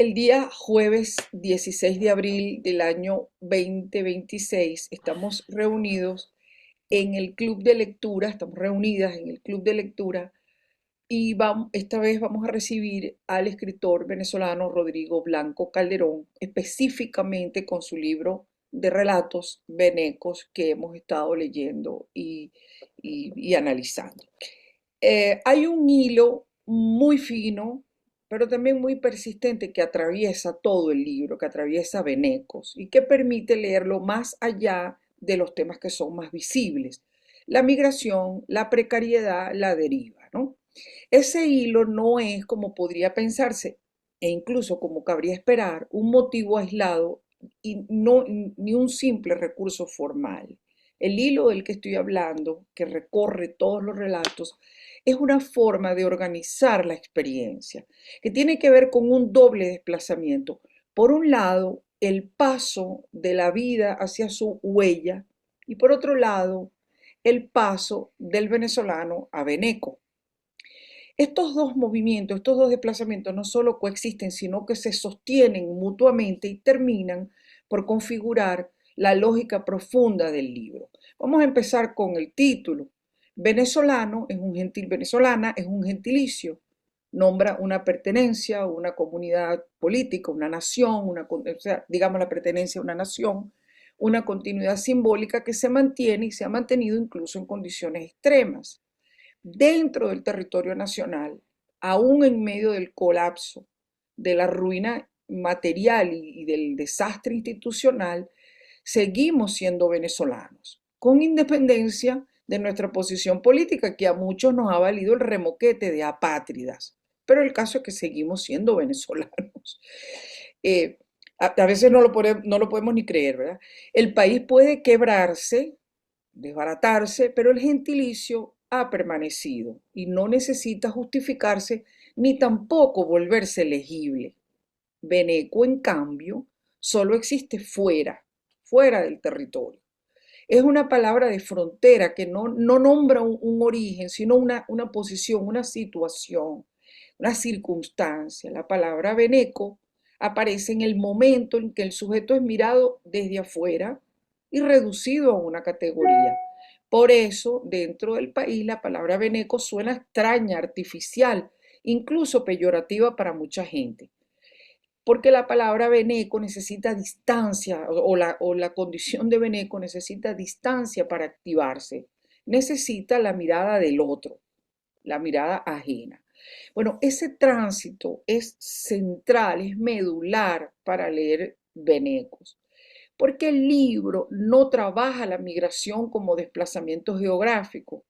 El día jueves 16 de abril del año 2026 estamos reunidos en el club de lectura, estamos reunidas en el club de lectura y esta vez vamos a recibir al escritor venezolano Rodrigo Blanco Calderón, específicamente con su libro de relatos venecos que hemos estado leyendo y analizando. Hay un hilo muy fino, pero también muy persistente que atraviesa todo el libro, que atraviesa Venecos y que permite leerlo más allá de los temas que son más visibles. La migración, la precariedad, la deriva, ¿no? Ese hilo no es como podría pensarse, e incluso como cabría esperar, un motivo aislado y no, ni un simple recurso formal. El hilo del que estoy hablando, que recorre todos los relatos, es una forma de organizar la experiencia, que tiene que ver con un doble desplazamiento. Por un lado, el paso de la vida hacia su huella y por otro lado, el paso del venezolano a Veneco. Estos dos movimientos, estos dos desplazamientos no solo coexisten, sino que se sostienen mutuamente y terminan por configurar la lógica profunda del libro. Vamos a empezar con el título. Venezolano es venezolana es un gentilicio, nombra una pertenencia, una comunidad política, una nación, o sea, digamos la pertenencia a una nación, una continuidad simbólica que se mantiene y se ha mantenido incluso en condiciones extremas dentro del territorio nacional, aún en medio del colapso, de la ruina material y del desastre institucional, seguimos siendo venezolanos, con independencia de nuestra posición política, que a muchos nos ha valido el remoquete de apátridas. Pero el caso es que seguimos siendo venezolanos. Eh, a veces no lo podemos ni creer, ¿verdad? El país puede quebrarse, desbaratarse, pero el gentilicio ha permanecido y no necesita justificarse ni tampoco volverse legible. Veneco, en cambio, solo existe fuera del territorio. Es una palabra de frontera que no nombra un origen, sino una posición, una situación, una circunstancia. La palabra veneco aparece en el momento en que el sujeto es mirado desde afuera y reducido a una categoría. Por eso, dentro del país, la palabra veneco suena extraña, artificial, incluso peyorativa para mucha gente, porque la palabra veneco necesita distancia o la condición de veneco necesita distancia para activarse, necesita la mirada del otro, la mirada ajena. Bueno, ese tránsito es central, es medular para leer venecos, porque el libro no trabaja la migración como desplazamiento geográfico,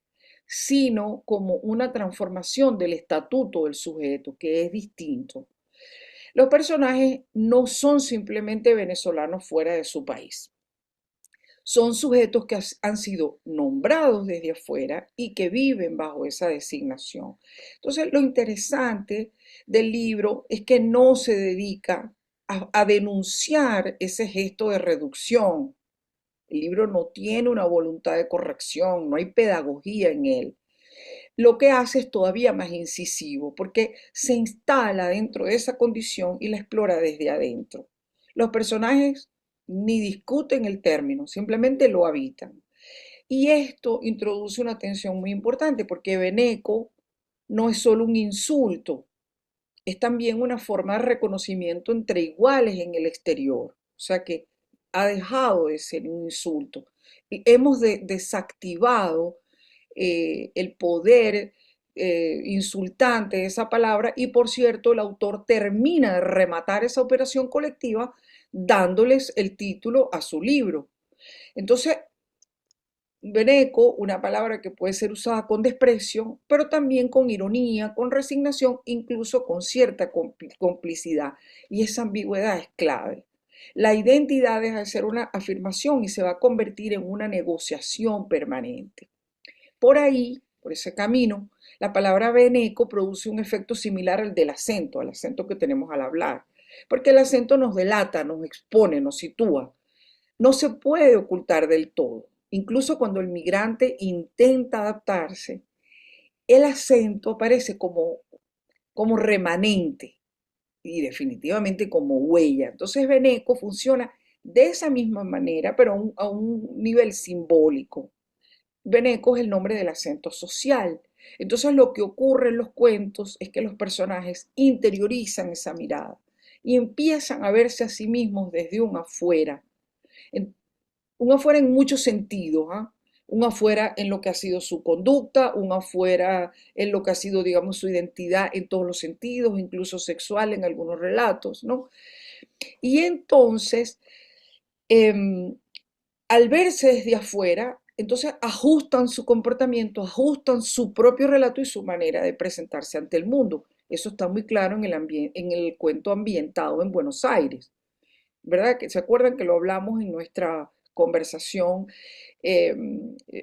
sino como una transformación del estatuto del sujeto, que es distinto. Los personajes no son simplemente venezolanos fuera de su país. Son sujetos que han sido nombrados desde afuera y que viven bajo esa designación. Entonces, lo interesante del libro es que no se dedica a denunciar ese gesto de reducción. El libro no tiene una voluntad de corrección, no hay pedagogía en él. Lo que hace es todavía más incisivo porque se instala dentro de esa condición y la explora desde adentro. Los personajes ni discuten el término, simplemente lo habitan. Y esto introduce una tensión muy importante porque Beneco no es solo un insulto, es también una forma de reconocimiento entre iguales en el exterior. O sea que ha dejado de ser un insulto. Hemos desactivado el poder insultante de esa palabra y por cierto el autor termina de rematar esa operación colectiva dándoles el título a su libro. Entonces, Beneco, una palabra que puede ser usada con desprecio, pero también con ironía, con resignación, incluso con cierta complicidad. Y esa ambigüedad es clave. La identidad deja de ser una afirmación y se va a convertir en una negociación permanente. Por ahí, por ese camino, la palabra veneco produce un efecto similar al acento que tenemos al hablar, porque el acento nos delata, nos expone, nos sitúa. No se puede ocultar del todo. Incluso cuando el migrante intenta adaptarse, el acento aparece como remanente. y definitivamente como huella. Entonces Beneco funciona de esa misma manera, pero a un nivel simbólico. Beneco es el nombre del acento social. Entonces lo que ocurre en los cuentos es que los personajes interiorizan esa mirada y empiezan a verse a sí mismos desde un afuera. Un afuera en muchos sentidos, ¿ah? Un afuera en lo que ha sido su conducta, un afuera en lo que ha sido, digamos, su identidad en todos los sentidos, incluso sexual en algunos relatos, ¿no? Y entonces, em, al verse desde afuera, entonces ajustan su comportamiento, ajustan su propio relato y su manera de presentarse ante el mundo. Eso está muy claro en en el cuento ambientado en Buenos Aires, ¿verdad? Que se acuerdan que lo hablamos en nuestra conversación, eh,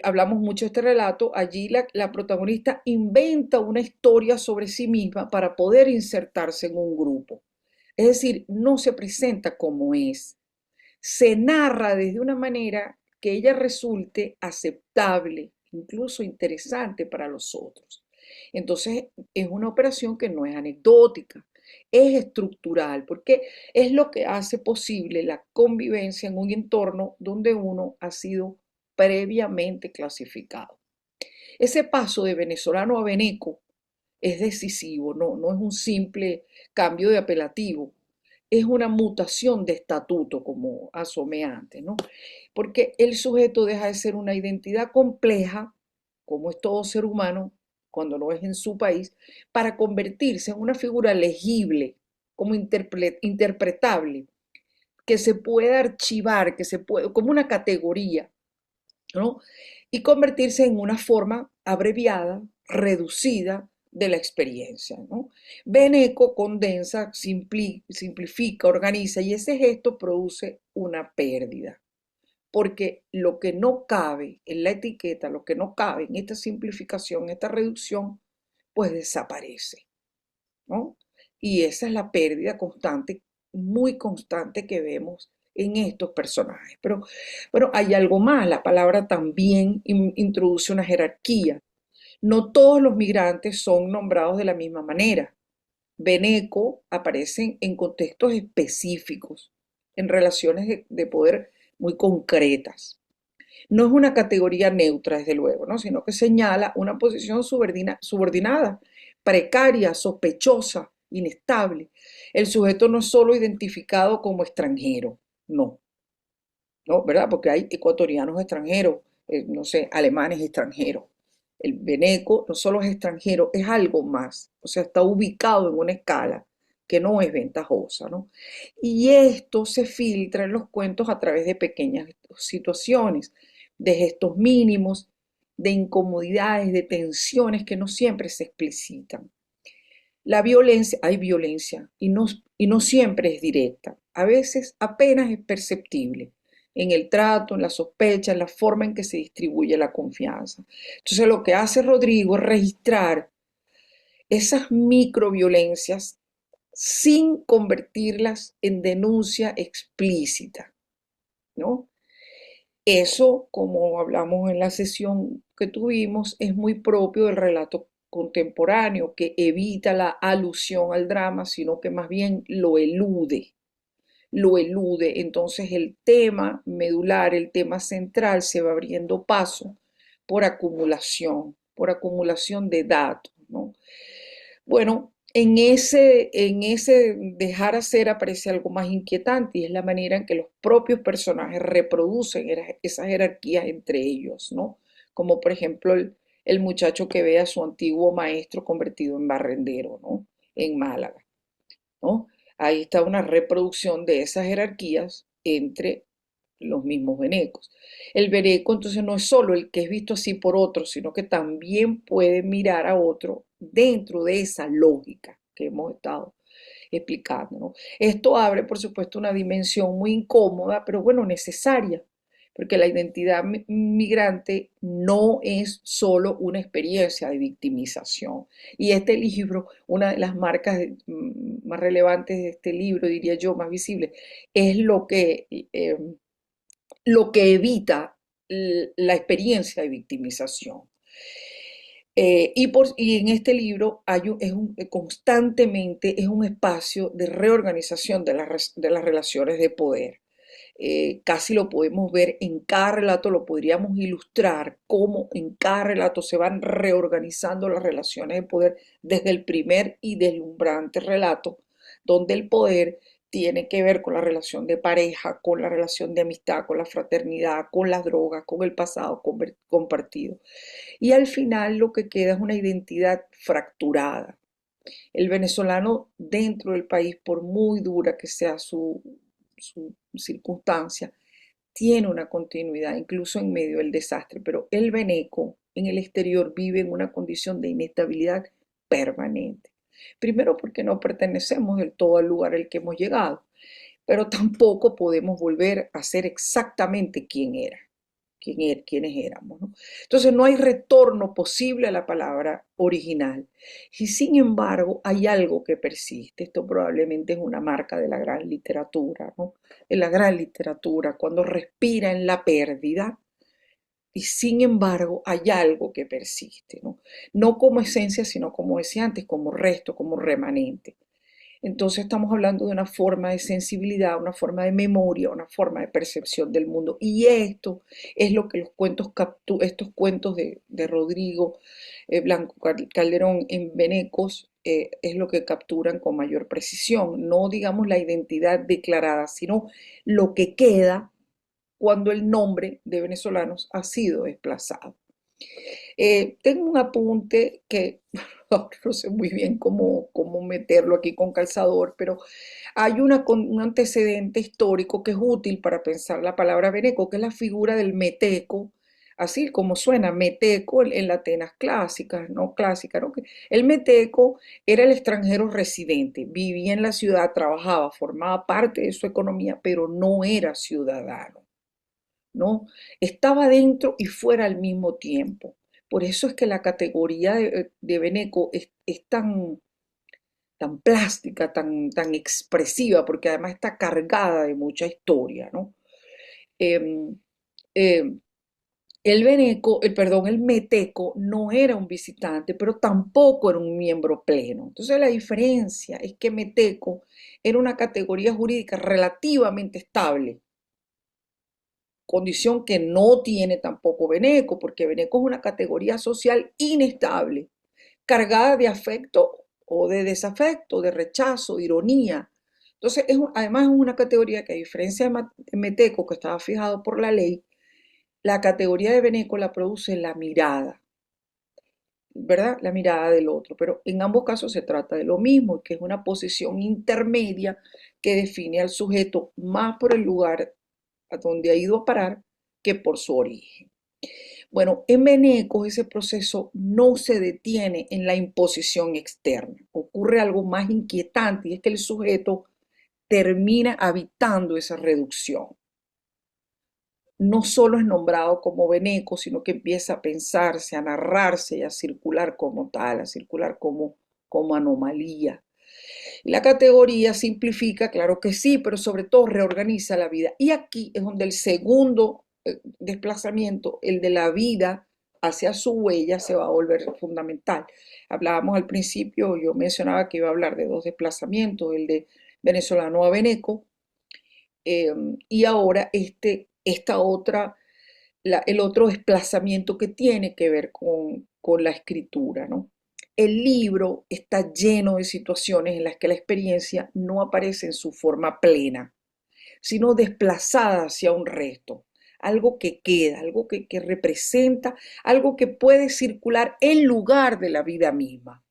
hablamos mucho de este relato. Allí la protagonista inventa una historia sobre sí misma para poder insertarse en un grupo. Es decir, no se presenta como es, se narra desde una manera que ella resulte aceptable, incluso interesante para los otros. Entonces, es una operación que no es anecdótica, es estructural, porque es lo que hace posible la convivencia en un entorno donde uno ha sido previamente clasificado. Ese paso de venezolano a veneco es decisivo, no es un simple cambio de apelativo, es una mutación de estatuto, como asomé antes, ¿no? Porque el sujeto deja de ser una identidad compleja, como es todo ser humano, cuando no es en su país, para convertirse en una figura legible, como interpretable, que se pueda archivar, que se puede, como una categoría, ¿no? Y convertirse en una forma abreviada, reducida de la experiencia, ¿no? Beneco condensa, simplifica, organiza y ese gesto produce una pérdida, porque lo que no cabe en la etiqueta, lo que no cabe en esta simplificación, esta reducción, pues desaparece, ¿no? Y esa es la pérdida constante, muy constante que vemos en estos personajes. Pero bueno, hay algo más, la palabra también introduce una jerarquía. No todos los migrantes son nombrados de la misma manera. Beneco aparecen en contextos específicos, en relaciones de poder muy concretas. No es una categoría neutra, desde luego, ¿no? Sino que señala una posición subordinada, precaria, sospechosa, inestable. El sujeto no es solo identificado como extranjero, no, no, ¿verdad? Porque hay ecuatorianos extranjeros, no sé, alemanes extranjeros. El veneco no solo es extranjero, es algo más, o sea, está ubicado en una escala que no es ventajosa, ¿no? Y esto se filtra en los cuentos a través de pequeñas situaciones, de gestos mínimos, de incomodidades, de tensiones que no siempre se explicitan. La violencia, hay violencia y no siempre es directa, a veces apenas es perceptible en el trato, en la sospecha, en la forma en que se distribuye la confianza. Entonces lo que hace Rodrigo es registrar esas microviolencias sin convertirlas en denuncia explícita, ¿no? Eso, como hablamos en la sesión que tuvimos, es muy propio del relato contemporáneo, que evita la alusión al drama, sino que más bien lo elude. Lo elude. Entonces el tema medular, el tema central, se va abriendo paso por acumulación de datos, ¿no? Bueno, en ese dejar hacer aparece algo más inquietante y es la manera en que los propios personajes reproducen esas jerarquías entre ellos, ¿no? Como por ejemplo el muchacho que ve a su antiguo maestro convertido en barrendero, ¿no? En Málaga, ¿no? Ahí está una reproducción de esas jerarquías entre los mismos venecos. El veneco entonces no es solo el que es visto así por otro, sino que también puede mirar a otro dentro de esa lógica que hemos estado explicando, ¿no? Esto abre, por supuesto, una dimensión muy incómoda, pero bueno, necesaria, porque la identidad migrante no es solo una experiencia de victimización. Y este libro, una de las marcas más relevantes de este libro, diría yo, más visible, es lo que evita la experiencia de victimización. Y en este libro constantemente es un espacio de reorganización de las relaciones de poder. Casi lo podemos ver en cada relato, lo podríamos ilustrar cómo en cada relato se van reorganizando las relaciones de poder desde el primer y deslumbrante relato, donde el poder tiene que ver con la relación de pareja, con la relación de amistad, con la fraternidad, con las drogas, con el pasado compartido. Y al final lo que queda es una identidad fracturada. El venezolano dentro del país, por muy dura que sea su circunstancia, tiene una continuidad, incluso en medio del desastre, pero el veneco en el exterior vive en una condición de inestabilidad permanente. Primero porque no pertenecemos del todo al lugar al que hemos llegado, pero tampoco podemos volver a ser exactamente quiénes éramos, ¿no? Entonces no hay retorno posible a la palabra original. Y sin embargo hay algo que persiste. Esto probablemente es una marca de la gran literatura, ¿no? De la gran literatura, cuando respira en la pérdida, y sin embargo hay algo que persiste, ¿no? No como esencia, sino como decía antes, como resto, como remanente. Entonces estamos hablando de una forma de sensibilidad, una forma de memoria, una forma de percepción del mundo. Y esto es lo que estos cuentos de Rodrigo Blanco Calderón en Venecos es lo que capturan con mayor precisión. No digamos la identidad declarada, sino lo que queda cuando el nombre de venezolanos ha sido desplazado. Tengo un apunte que no sé muy bien cómo meterlo aquí con calzador, pero hay un antecedente histórico que es útil para pensar la palabra veneco, que es la figura del meteco, así como suena, meteco en las Atenas clásicas, ¿no? Clásica, ¿no? El meteco era el extranjero residente, vivía en la ciudad, trabajaba, formaba parte de su economía, pero no era ciudadano, ¿no? Estaba dentro y fuera al mismo tiempo. Por eso es que la categoría de Beneco es tan plástica, tan expresiva, porque además está cargada de mucha historia, ¿no? Em, em, el meteco no era un visitante, pero tampoco era un miembro pleno. Entonces la diferencia es que meteco era una categoría jurídica relativamente estable, condición que no tiene tampoco Beneco, porque Beneco es una categoría social inestable, cargada de afecto o de desafecto, de rechazo, de ironía. Entonces, además es una categoría que a diferencia de Meteco, que estaba fijado por la ley, la categoría de Beneco la produce la mirada, ¿verdad? La mirada del otro. Pero en ambos casos se trata de lo mismo, que es una posición intermedia que define al sujeto más por el lugar a donde ha ido a parar que por su origen. Bueno, en Venecos ese proceso no se detiene en la imposición externa. Ocurre algo más inquietante y es que el sujeto termina habitando esa reducción. No solo es nombrado como Veneco, sino que empieza a pensarse, a narrarse y a circular como tal, a circular como anomalía. La categoría simplifica, claro que sí, pero sobre todo reorganiza la vida. Y aquí es donde el segundo desplazamiento, el de la vida hacia su huella, se va a volver fundamental. Hablábamos al principio, yo mencionaba que iba a hablar de dos desplazamientos, el de venezolano a veneco, y ahora el otro desplazamiento que tiene que ver con la escritura, ¿no? El libro está lleno de situaciones en las que la experiencia no aparece en su forma plena, sino desplazada hacia un resto, algo que queda, algo que representa, algo que puede circular en lugar de la vida misma.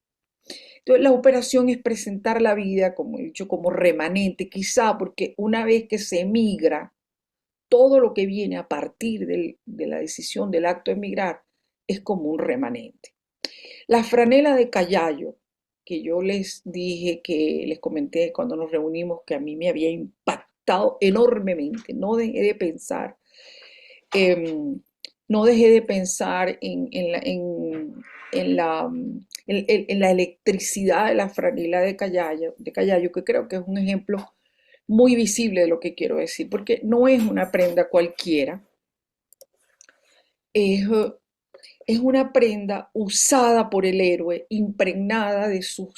Entonces, la operación es presentar la vida, como he dicho, como remanente, quizá porque una vez que se emigra, todo lo que viene a partir de la decisión del acto de emigrar es como un remanente. La franela de Callayo, que yo les dije, que les comenté cuando nos reunimos, que a mí me había impactado enormemente, eh, no dejé de pensar en la electricidad de la franela de Callayo, que creo que es un ejemplo muy visible de lo que quiero decir, porque no es una prenda cualquiera, es es una prenda usada por el héroe, impregnada de su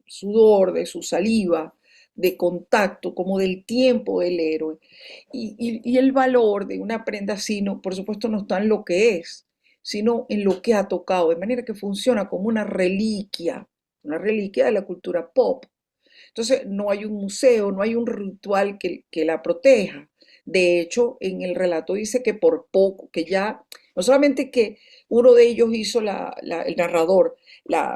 sudor, de su saliva, de contacto, como del tiempo del héroe. Y el valor de una prenda así, no, por supuesto, no está en lo que es, sino en lo que ha tocado, de manera que funciona como una reliquia de la cultura pop. Entonces, no hay un museo, no hay un ritual que la proteja. De hecho, en el relato dice que por poco, que ya, no solamente que uno de ellos hizo el narrador,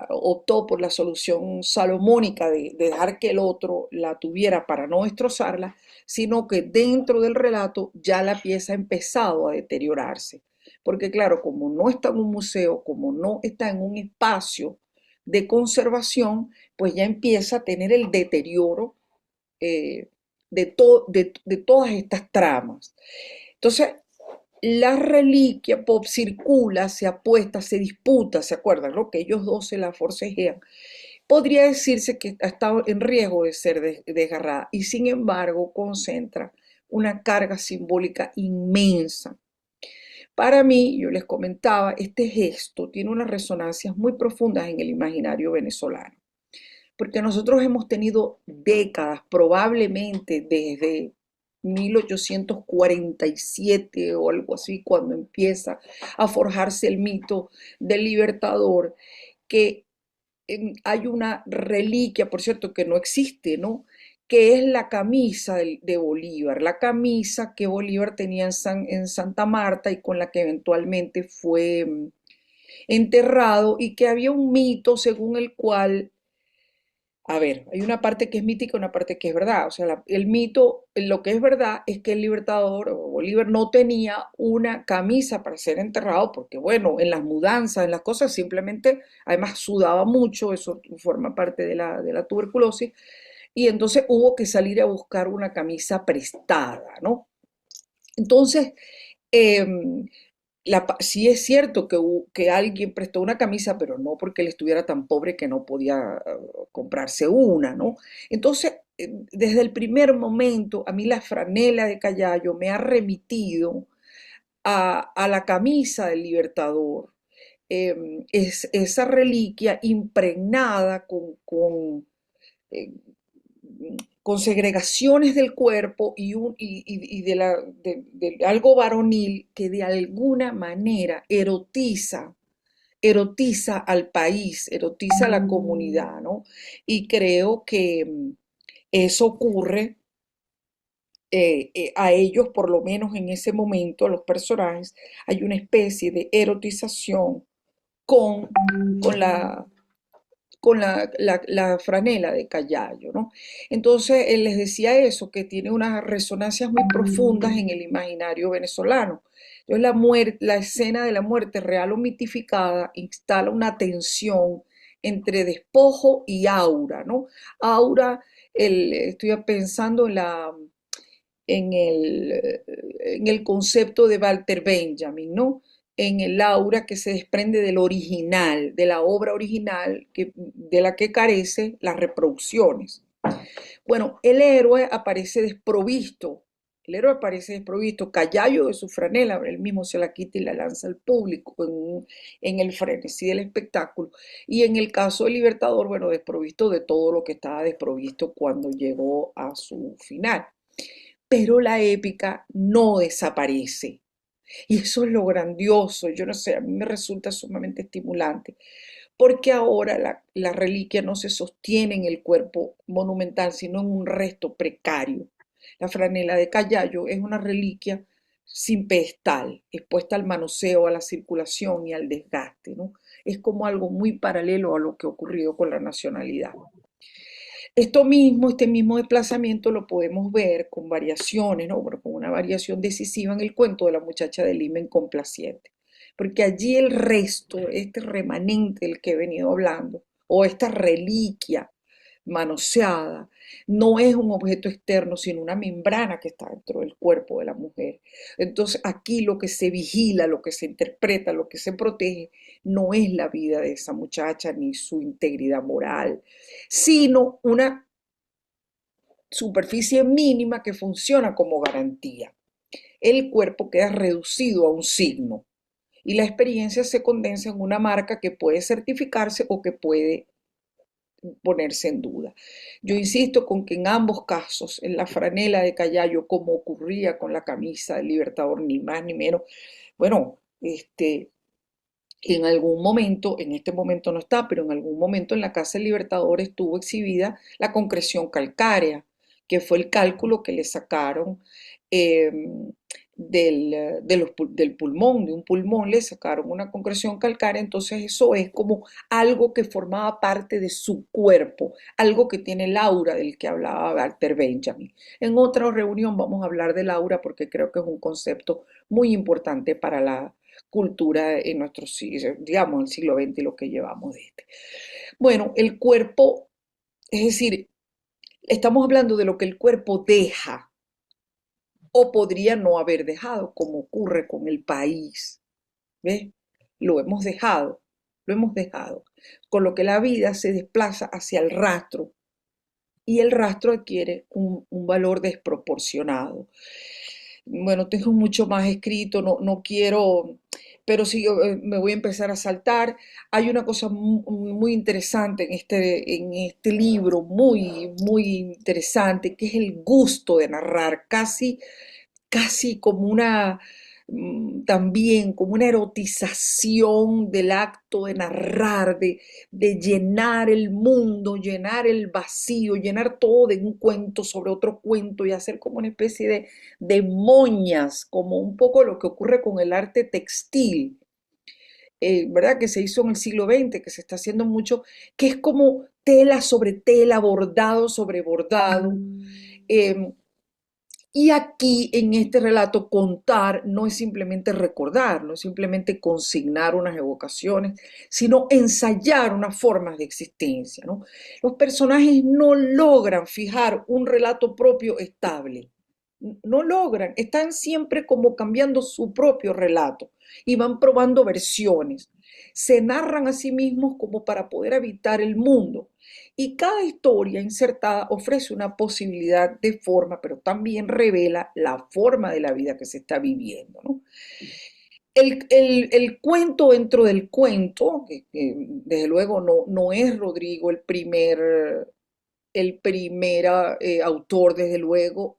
optó por la solución salomónica de dejar que el otro la tuviera para no destrozarla, sino que dentro del relato ya la pieza ha empezado a deteriorarse. Porque claro, como no está en un museo, como no está en un espacio de conservación, pues ya empieza a tener el deterioro eh, de todas estas tramas. Entonces, la reliquia pop circula, se apuesta, se disputa, ¿se acuerdan? ¿No? Que ellos dos se la forcejean. Podría decirse que ha estado en riesgo de ser desgarrada y sin embargo concentra una carga simbólica inmensa. Para mí, yo les comentaba, este gesto tiene unas resonancias muy profundas en el imaginario venezolano, porque nosotros hemos tenido décadas, probablemente desde 1847 o algo así, cuando empieza a forjarse el mito del libertador, que hay una reliquia, por cierto, que no existe, ¿no? Que es la camisa de Bolívar, la camisa que Bolívar tenía en Santa Marta y con la que eventualmente fue enterrado, y que había un mito según el cual, a ver, hay una parte que es mítica y una parte que es verdad. O sea, el mito, lo que es verdad es que el libertador o Bolívar no tenía una camisa para ser enterrado porque, bueno, en las mudanzas, en las cosas, simplemente, además sudaba mucho, eso forma parte de la tuberculosis, y entonces hubo que salir a buscar una camisa prestada, ¿no? Entonces, em, sí es cierto que alguien prestó una camisa, pero no porque él estuviera tan pobre que no podía comprarse una, ¿no? Entonces, desde el primer momento, a mí la franela de Callayo me ha remitido a la camisa del Libertador. Es esa reliquia impregnada eh, con segregaciones del cuerpo y de algo varonil que de alguna manera erotiza al país, erotiza a la comunidad, ¿no? Y creo que eso ocurre a ellos, por lo menos en ese momento, a los personajes, hay una especie de erotización con, con la, la franela de Callayo, ¿no? Entonces, él les decía eso, que tiene unas resonancias muy profundas en el imaginario venezolano. Entonces, la escena de la muerte real o mitificada instala una tensión entre despojo y aura, ¿no? Aura, estoy pensando en el concepto de Walter Benjamin, ¿no? En el aura que se desprende del original, de la obra original de la que carece las reproducciones. Bueno, el héroe aparece desprovisto, Callayo de su franela, él mismo se la quita y la lanza al público en el frenesí del espectáculo. Y en el caso del Libertador, bueno, desprovisto de todo lo que estaba desprovisto cuando llegó a su final. Pero la épica no desaparece. Y eso es lo grandioso, yo no sé, a mí me resulta sumamente estimulante, porque ahora la reliquia no se sostiene en el cuerpo monumental, sino en un resto precario. La franela de Callayo es una reliquia sin pedestal, expuesta al manoseo, a la circulación y al desgaste, ¿no? Es como algo muy paralelo a lo que ha ocurrido con la nacionalidad. Este mismo desplazamiento lo podemos ver con variaciones, ¿no? Bueno, con una variación decisiva en el cuento de la muchacha del himen complaciente. Porque allí el resto, este remanente del que he venido hablando, o esta reliquia manoseada, no es un objeto externo, sino una membrana que está dentro del cuerpo de la mujer. Entonces aquí lo que se vigila, lo que se interpreta, lo que se protege, no es la vida de esa muchacha ni su integridad moral, sino una superficie mínima que funciona como garantía. El cuerpo queda reducido a un signo. y la experiencia se condensa en una marca que puede certificarse o que puede ponerse en duda. Yo insisto con que en ambos casos, en la franela de Callayo, como ocurría con la camisa del Libertador, ni más ni menos, bueno, en algún momento, en este momento no está, pero en algún momento en la Casa del Libertador estuvo exhibida la concreción calcárea, que fue el cálculo que le sacaron eh, del pulmón, de un pulmón le sacaron una concreción calcárea, entonces eso es como algo que formaba parte de su cuerpo, algo que tiene el aura del que hablaba Walter Benjamin. En otra reunión vamos a hablar del aura porque creo que es un concepto muy importante para la cultura en nuestro, digamos, el siglo XX y lo que llevamos de este. Bueno, el cuerpo, es decir, estamos hablando de lo que el cuerpo deja o podría no haber dejado, como ocurre con el país. ¿Ves? Lo hemos dejado, lo hemos dejado. Con lo que la vida se desplaza hacia el rastro y el rastro adquiere un valor desproporcionado. Bueno, tengo mucho más escrito, no quiero, pero sí me voy a empezar a saltar. Hay una cosa muy interesante en este libro, muy interesante, que es el gusto de narrar, casi como una, también como una erotización del acto de narrar, de llenar el mundo, llenar el vacío, llenar todo de un cuento sobre otro cuento y hacer como una especie de moñas, como un poco lo que ocurre con el arte textil. ¿Verdad? Que se hizo en el siglo XX, que se está haciendo mucho, que es como tela sobre tela, bordado sobre bordado. Eh, y aquí en este relato contar no es simplemente recordar, no es simplemente consignar unas evocaciones, sino ensayar unas formas de existencia, ¿no? Los personajes no logran fijar un relato propio estable, no logran, están siempre como cambiando su propio relato y van probando versiones. Se narran a sí mismos como para poder habitar el mundo. Y cada historia insertada ofrece una posibilidad de forma, pero también revela la forma de la vida que se está viviendo, ¿no? El cuento dentro del cuento, que desde luego no es Rodrigo el primer autor, desde luego,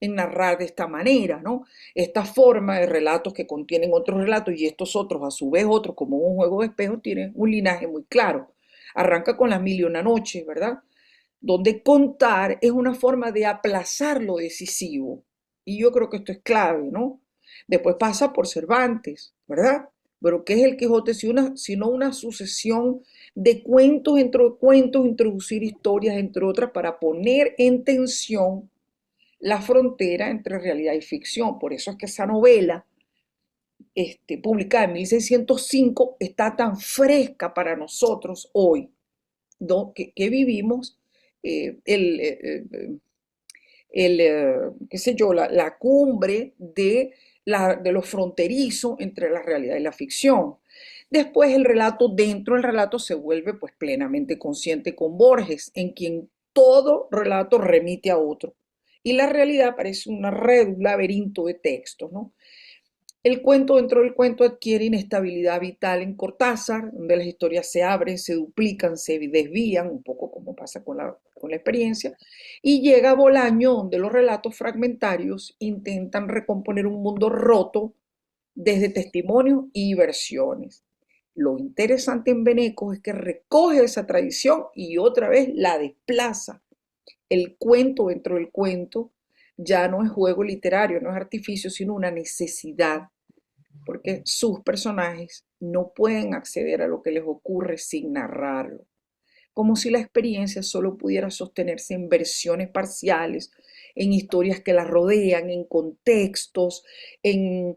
en narrar de esta manera, ¿no? Esta forma de relatos que contienen otros relatos y estos otros, a su vez otros, como un juego de espejos, tienen un linaje muy claro. Arranca con las mil y una noches, ¿verdad? Donde contar es una forma de aplazar lo decisivo. Y yo creo que esto es clave, ¿no? Después pasa por Cervantes, ¿verdad? Pero ¿qué es el Quijote? Sino una sucesión de cuentos entre cuentos, introducir historias entre otras para poner en tensión la frontera entre realidad y ficción. Por eso es que esa novela, publicada en 1605, está tan fresca para nosotros hoy, ¿no? que vivimos qué sé yo, la cumbre de lo fronterizo entre la realidad y la ficción. Después el relato, dentro del relato, se vuelve pues plenamente consciente con Borges, en quien todo relato remite a otro. Y la realidad parece una red, un laberinto de textos, ¿no? El cuento dentro del cuento adquiere inestabilidad vital en Cortázar, donde las historias se abren, se duplican, se desvían, un poco como pasa con la experiencia, y llega a Bolaño, donde los relatos fragmentarios intentan recomponer un mundo roto desde testimonios y versiones. Lo interesante en Beneco es que recoge esa tradición y otra vez la desplaza. El cuento dentro del cuento ya no es juego literario, no es artificio, sino una necesidad porque sus personajes no pueden acceder a lo que les ocurre sin narrarlo, como si la experiencia solo pudiera sostenerse en versiones parciales, en historias que la rodean, en contextos, en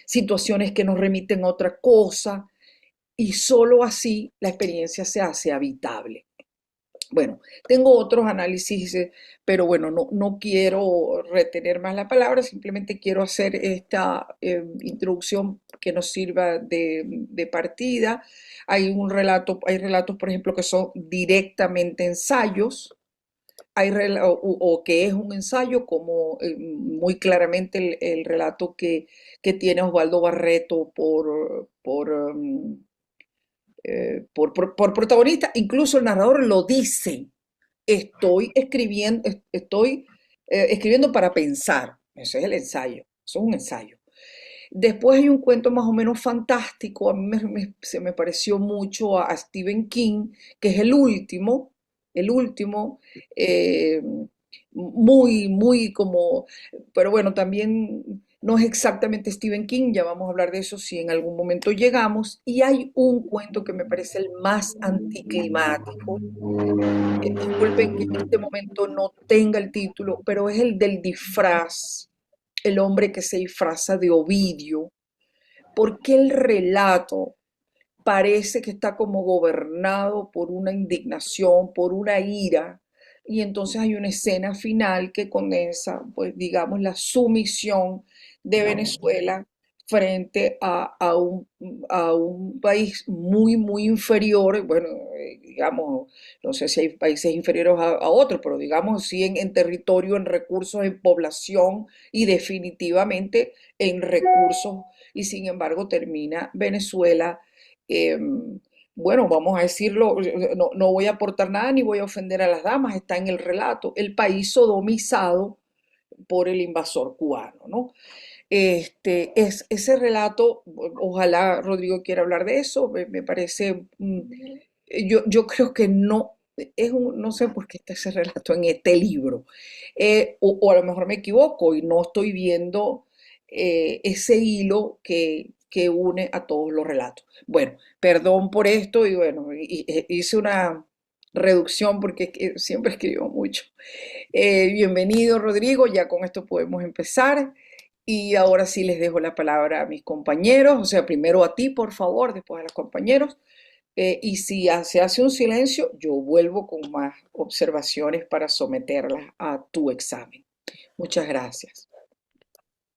situaciones que nos remiten a otra cosa, y solo así la experiencia se hace habitable. Bueno, tengo otros análisis, pero bueno, no quiero retener más la palabra, simplemente quiero hacer esta introducción que nos sirva de partida. Hay relatos, por ejemplo, que son directamente ensayos, o que es un ensayo, como muy claramente el relato que tiene Osvaldo Barreto por protagonista. Incluso el narrador lo dice: estoy escribiendo para pensar. Ese es el ensayo, eso es un ensayo. Después hay un cuento más o menos fantástico, a mí se me pareció mucho a Stephen King, que es el último, eh, muy como, pero bueno, también no es exactamente Stephen King, ya vamos a hablar de eso si en algún momento llegamos. Y hay un cuento que me parece el más anticlimático, disculpen que en este momento no tenga el título, pero es el del disfraz, el hombre que se disfraza de Ovidio, porque el relato parece que está como gobernado por una indignación, por una ira, y entonces hay una escena final que condensa, pues digamos, la sumisión de Venezuela frente a un país muy inferior. Bueno, digamos, no sé si hay países inferiores a otros, pero digamos sí en territorio, en recursos, en población y definitivamente en recursos, y sin embargo termina Venezuela, eh, bueno, vamos a decirlo, no voy a aportar nada ni voy a ofender a las damas, está en el relato, el país sodomizado por el invasor cubano, ¿no? Ese relato, ojalá Rodrigo quiera hablar de eso, me parece, yo creo que no, no sé por qué está ese relato en este libro. O a lo mejor me equivoco y no estoy viendo ese hilo que une a todos los relatos. Bueno, perdón por esto y bueno, hice una reducción porque siempre escribo mucho. Bienvenido, Rodrigo, ya con esto podemos empezar. Y ahora sí les dejo la palabra a mis compañeros, o sea, primero a ti, por favor, después a los compañeros. Y si se hace un silencio, yo vuelvo con más observaciones para someterlas a tu examen. Muchas gracias.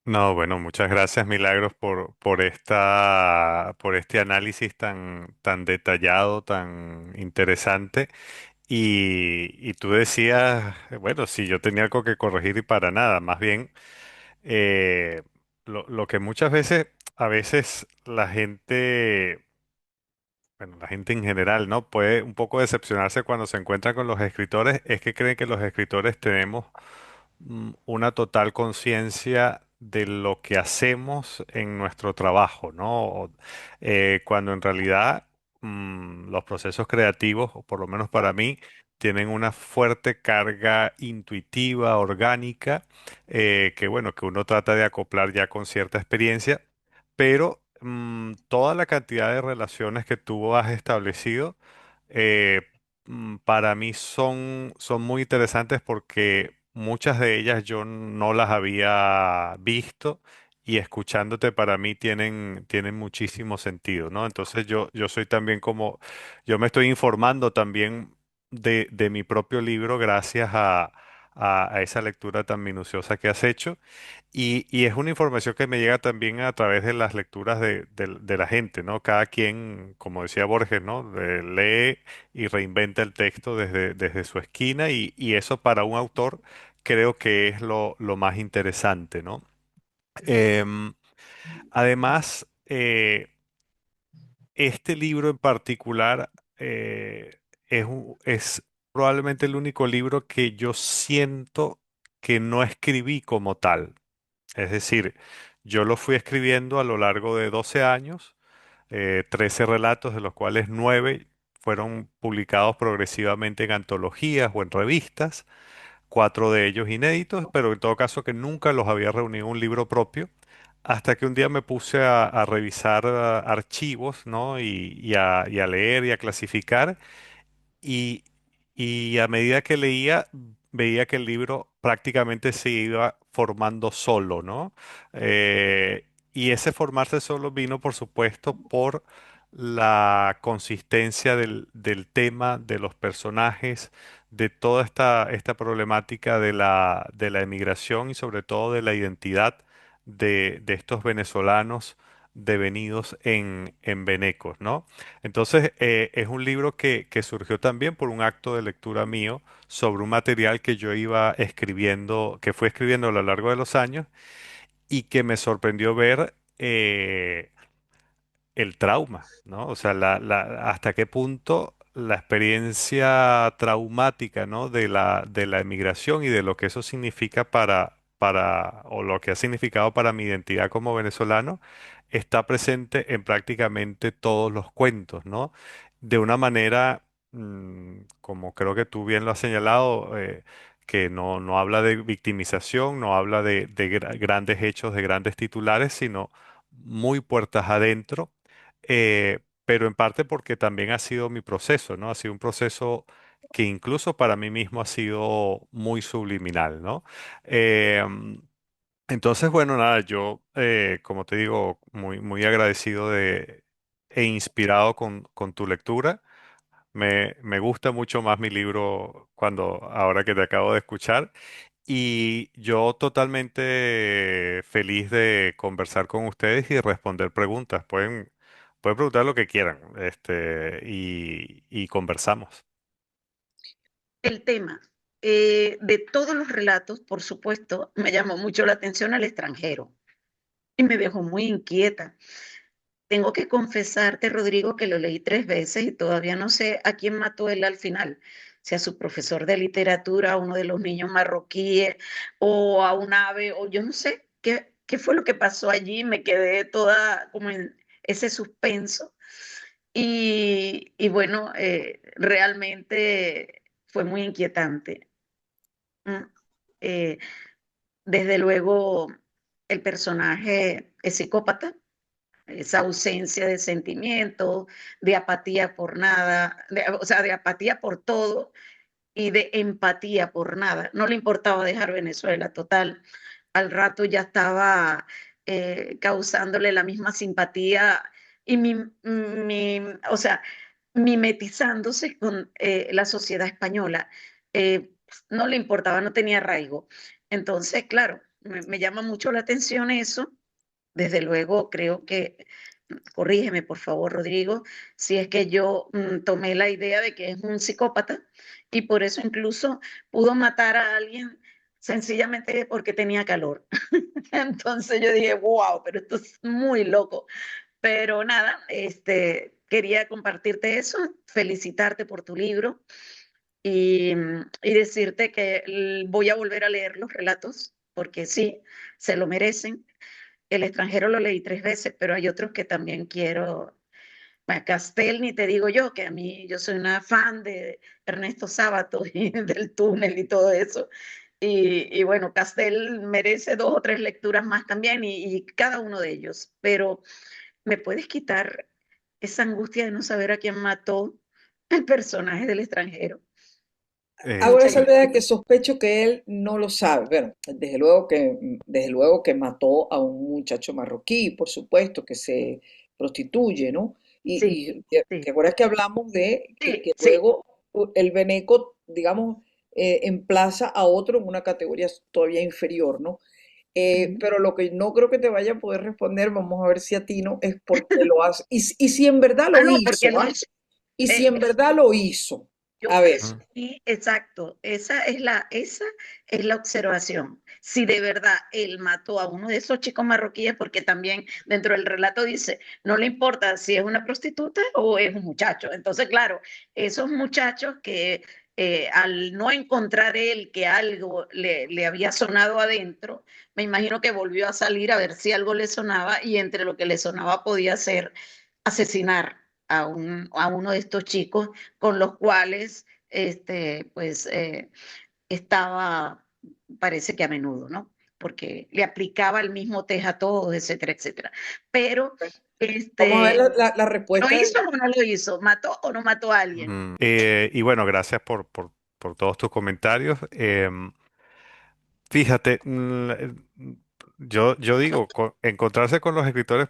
No, bueno, muchas gracias, Milagros, por este análisis tan detallado, tan interesante. Y tú decías, bueno, si yo tenía algo que corregir y para nada, más bien, eh, lo que muchas veces, a veces bueno, la gente en general, ¿no? Puede un poco decepcionarse cuando se encuentra con los escritores, es que creen que los escritores tenemos una total conciencia de lo que hacemos en nuestro trabajo, ¿no? Cuando en realidad los procesos creativos, o por lo menos para mí, tienen una fuerte carga intuitiva, orgánica, que bueno, que uno trata de acoplar ya con cierta experiencia, pero toda la cantidad de relaciones que tú has establecido, eh, para mí son muy interesantes porque muchas de ellas yo no las había visto y escuchándote para mí tienen muchísimo sentido, ¿no? Entonces yo soy también yo me estoy informando también de mi propio libro gracias a esa lectura tan minuciosa que has hecho. Y es una información que me llega también a través de las lecturas de la gente, ¿no? Cada quien, como decía Borges, ¿no? Lee y reinventa el texto desde su esquina y eso para un autor creo que es lo más interesante, ¿no? Em, Además, este libro en particular es probablemente el único libro que yo siento que no escribí como tal. Es decir, yo lo fui escribiendo a lo largo de 12 años, 13 relatos, de los cuales 9 fueron publicados progresivamente en antologías o en revistas, 4 de ellos inéditos, pero en todo caso que nunca los había reunido en un libro propio, hasta que un día me puse a revisar archivos, ¿no? Y a leer y a clasificar. Y, y a medida que leía, veía que el libro prácticamente se iba formando solo, ¿no? Y ese formarse solo vino, por supuesto, por la consistencia del tema, de los personajes, de toda esta problemática de la emigración y sobre todo de la identidad de estos venezolanos devenidos en venecos, ¿no? Entonces, es un libro que surgió también por un acto de lectura mío sobre un material que yo iba escribiendo, que fui escribiendo a lo largo de los años y que me sorprendió ver el trauma, ¿no? O sea, hasta qué punto la experiencia traumática, ¿no? De la emigración y de lo que eso significa o lo que ha significado para mi identidad como venezolano, está presente en prácticamente todos los cuentos, ¿no? De una manera, como creo que tú bien lo has señalado, que no habla de victimización, no habla de grandes hechos, de grandes titulares, sino muy puertas adentro, pero en parte porque también ha sido mi proceso, ¿no? Ha sido un proceso que incluso para mí mismo ha sido muy subliminal, ¿no? Em, entonces, bueno, nada, yo, como te digo, muy agradecido e inspirado con tu lectura. Me gusta mucho más mi libro ahora que te acabo de escuchar. Y yo totalmente feliz de conversar con ustedes y responder preguntas. Pueden preguntar lo que quieran, y conversamos. El tema de todos los relatos, por supuesto, me llamó mucho la atención al extranjero y me dejó muy inquieta. Tengo que confesarte, Rodrigo, que lo leí 3 veces y todavía no sé a quién mató él al final, si a su profesor de literatura, a uno de los niños marroquíes, o a un ave, o yo no sé qué fue lo que pasó allí. Me quedé toda como en ese suspenso. Y bueno, realmente fue muy inquietante. Mm, eh, Desde luego, el personaje es psicópata, esa ausencia de sentimiento, de apatía por nada, o sea, de apatía por todo y de empatía por nada. No le importaba dejar Venezuela, total. Al rato ya estaba causándole la misma simpatía y o sea, mimetizándose con la sociedad española. No le importaba, no tenía arraigo. Entonces, claro, me llama mucho la atención eso. Desde luego, creo que, corrígeme por favor, Rodrigo, si es que yo tomé la idea de que es un psicópata y por eso incluso pudo matar a alguien sencillamente porque tenía calor. Entonces yo dije, wow, pero esto es muy loco. Pero nada, quería compartirte eso, felicitarte por tu libro y decirte que voy a volver a leer los relatos, porque sí, se lo merecen. El extranjero lo leí 3 veces, pero hay otros que también quiero. Bueno, Castel, ni te digo yo, que a mí yo soy una fan de Ernesto Sábato y del túnel y todo eso. Y bueno, Castel merece 2 o 3 lecturas más también y cada uno de ellos. Pero ¿me puedes quitar esa angustia de no saber a quién mató el personaje del extranjero? Eh, Hago la Muchas sí. salvedad gracias. de que sospecho que él no lo sabe. Bueno, desde luego que mató a un muchacho marroquí, por supuesto, que se prostituye, ¿no? Sí, Te sí, acuerdas que hablamos de que sí, sí. luego el Beneco, digamos, emplaza a otro en una categoría todavía inferior, ¿no? Ujú. Pero lo que no creo que te vaya a poder responder, vamos a ver si atino, es por qué lo hace. Y si en verdad Ah, lo no, porque hizo, lo ¿ah? hice. Y si eh, en verdad lo hizo. Yo A ver. Mm. presumí, exacto, esa es la observación. Si de verdad él mató a uno de esos chicos marroquíes, porque también dentro del relato dice, no le importa si es una prostituta o es un muchacho. Entonces, claro, esos muchachos que al no encontrar él que algo le había sonado adentro, me imagino que volvió a salir a ver si algo le sonaba y entre lo que le sonaba podía ser asesinar a uno de estos chicos con los cuales pues estaba, parece que a menudo, ¿no? Porque le aplicaba el mismo test a todos, etcétera, etcétera. Pero, Vamos a ver este, la ¿lo respuesta. hizo o no lo hizo? ¿Mató o no mató a alguien? Y bueno, gracias por todos tus comentarios. Fíjate, yo digo, encontrarse con los escritores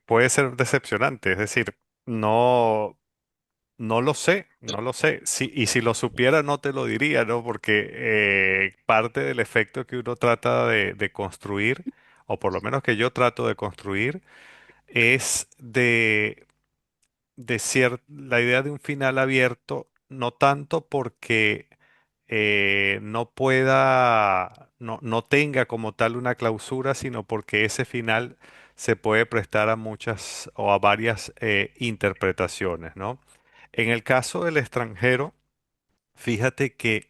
puede ser decepcionante, es decir, no, no lo sé, no lo sé. Y si lo supiera no te lo diría, ¿no? Porque parte del efecto que uno trata de construir, o por lo menos que yo trato de construir, es la idea de un final abierto, no tanto porque no tenga como tal una clausura, sino porque ese final se puede prestar a muchas o a varias interpretaciones, ¿no? En el caso del extranjero, fíjate que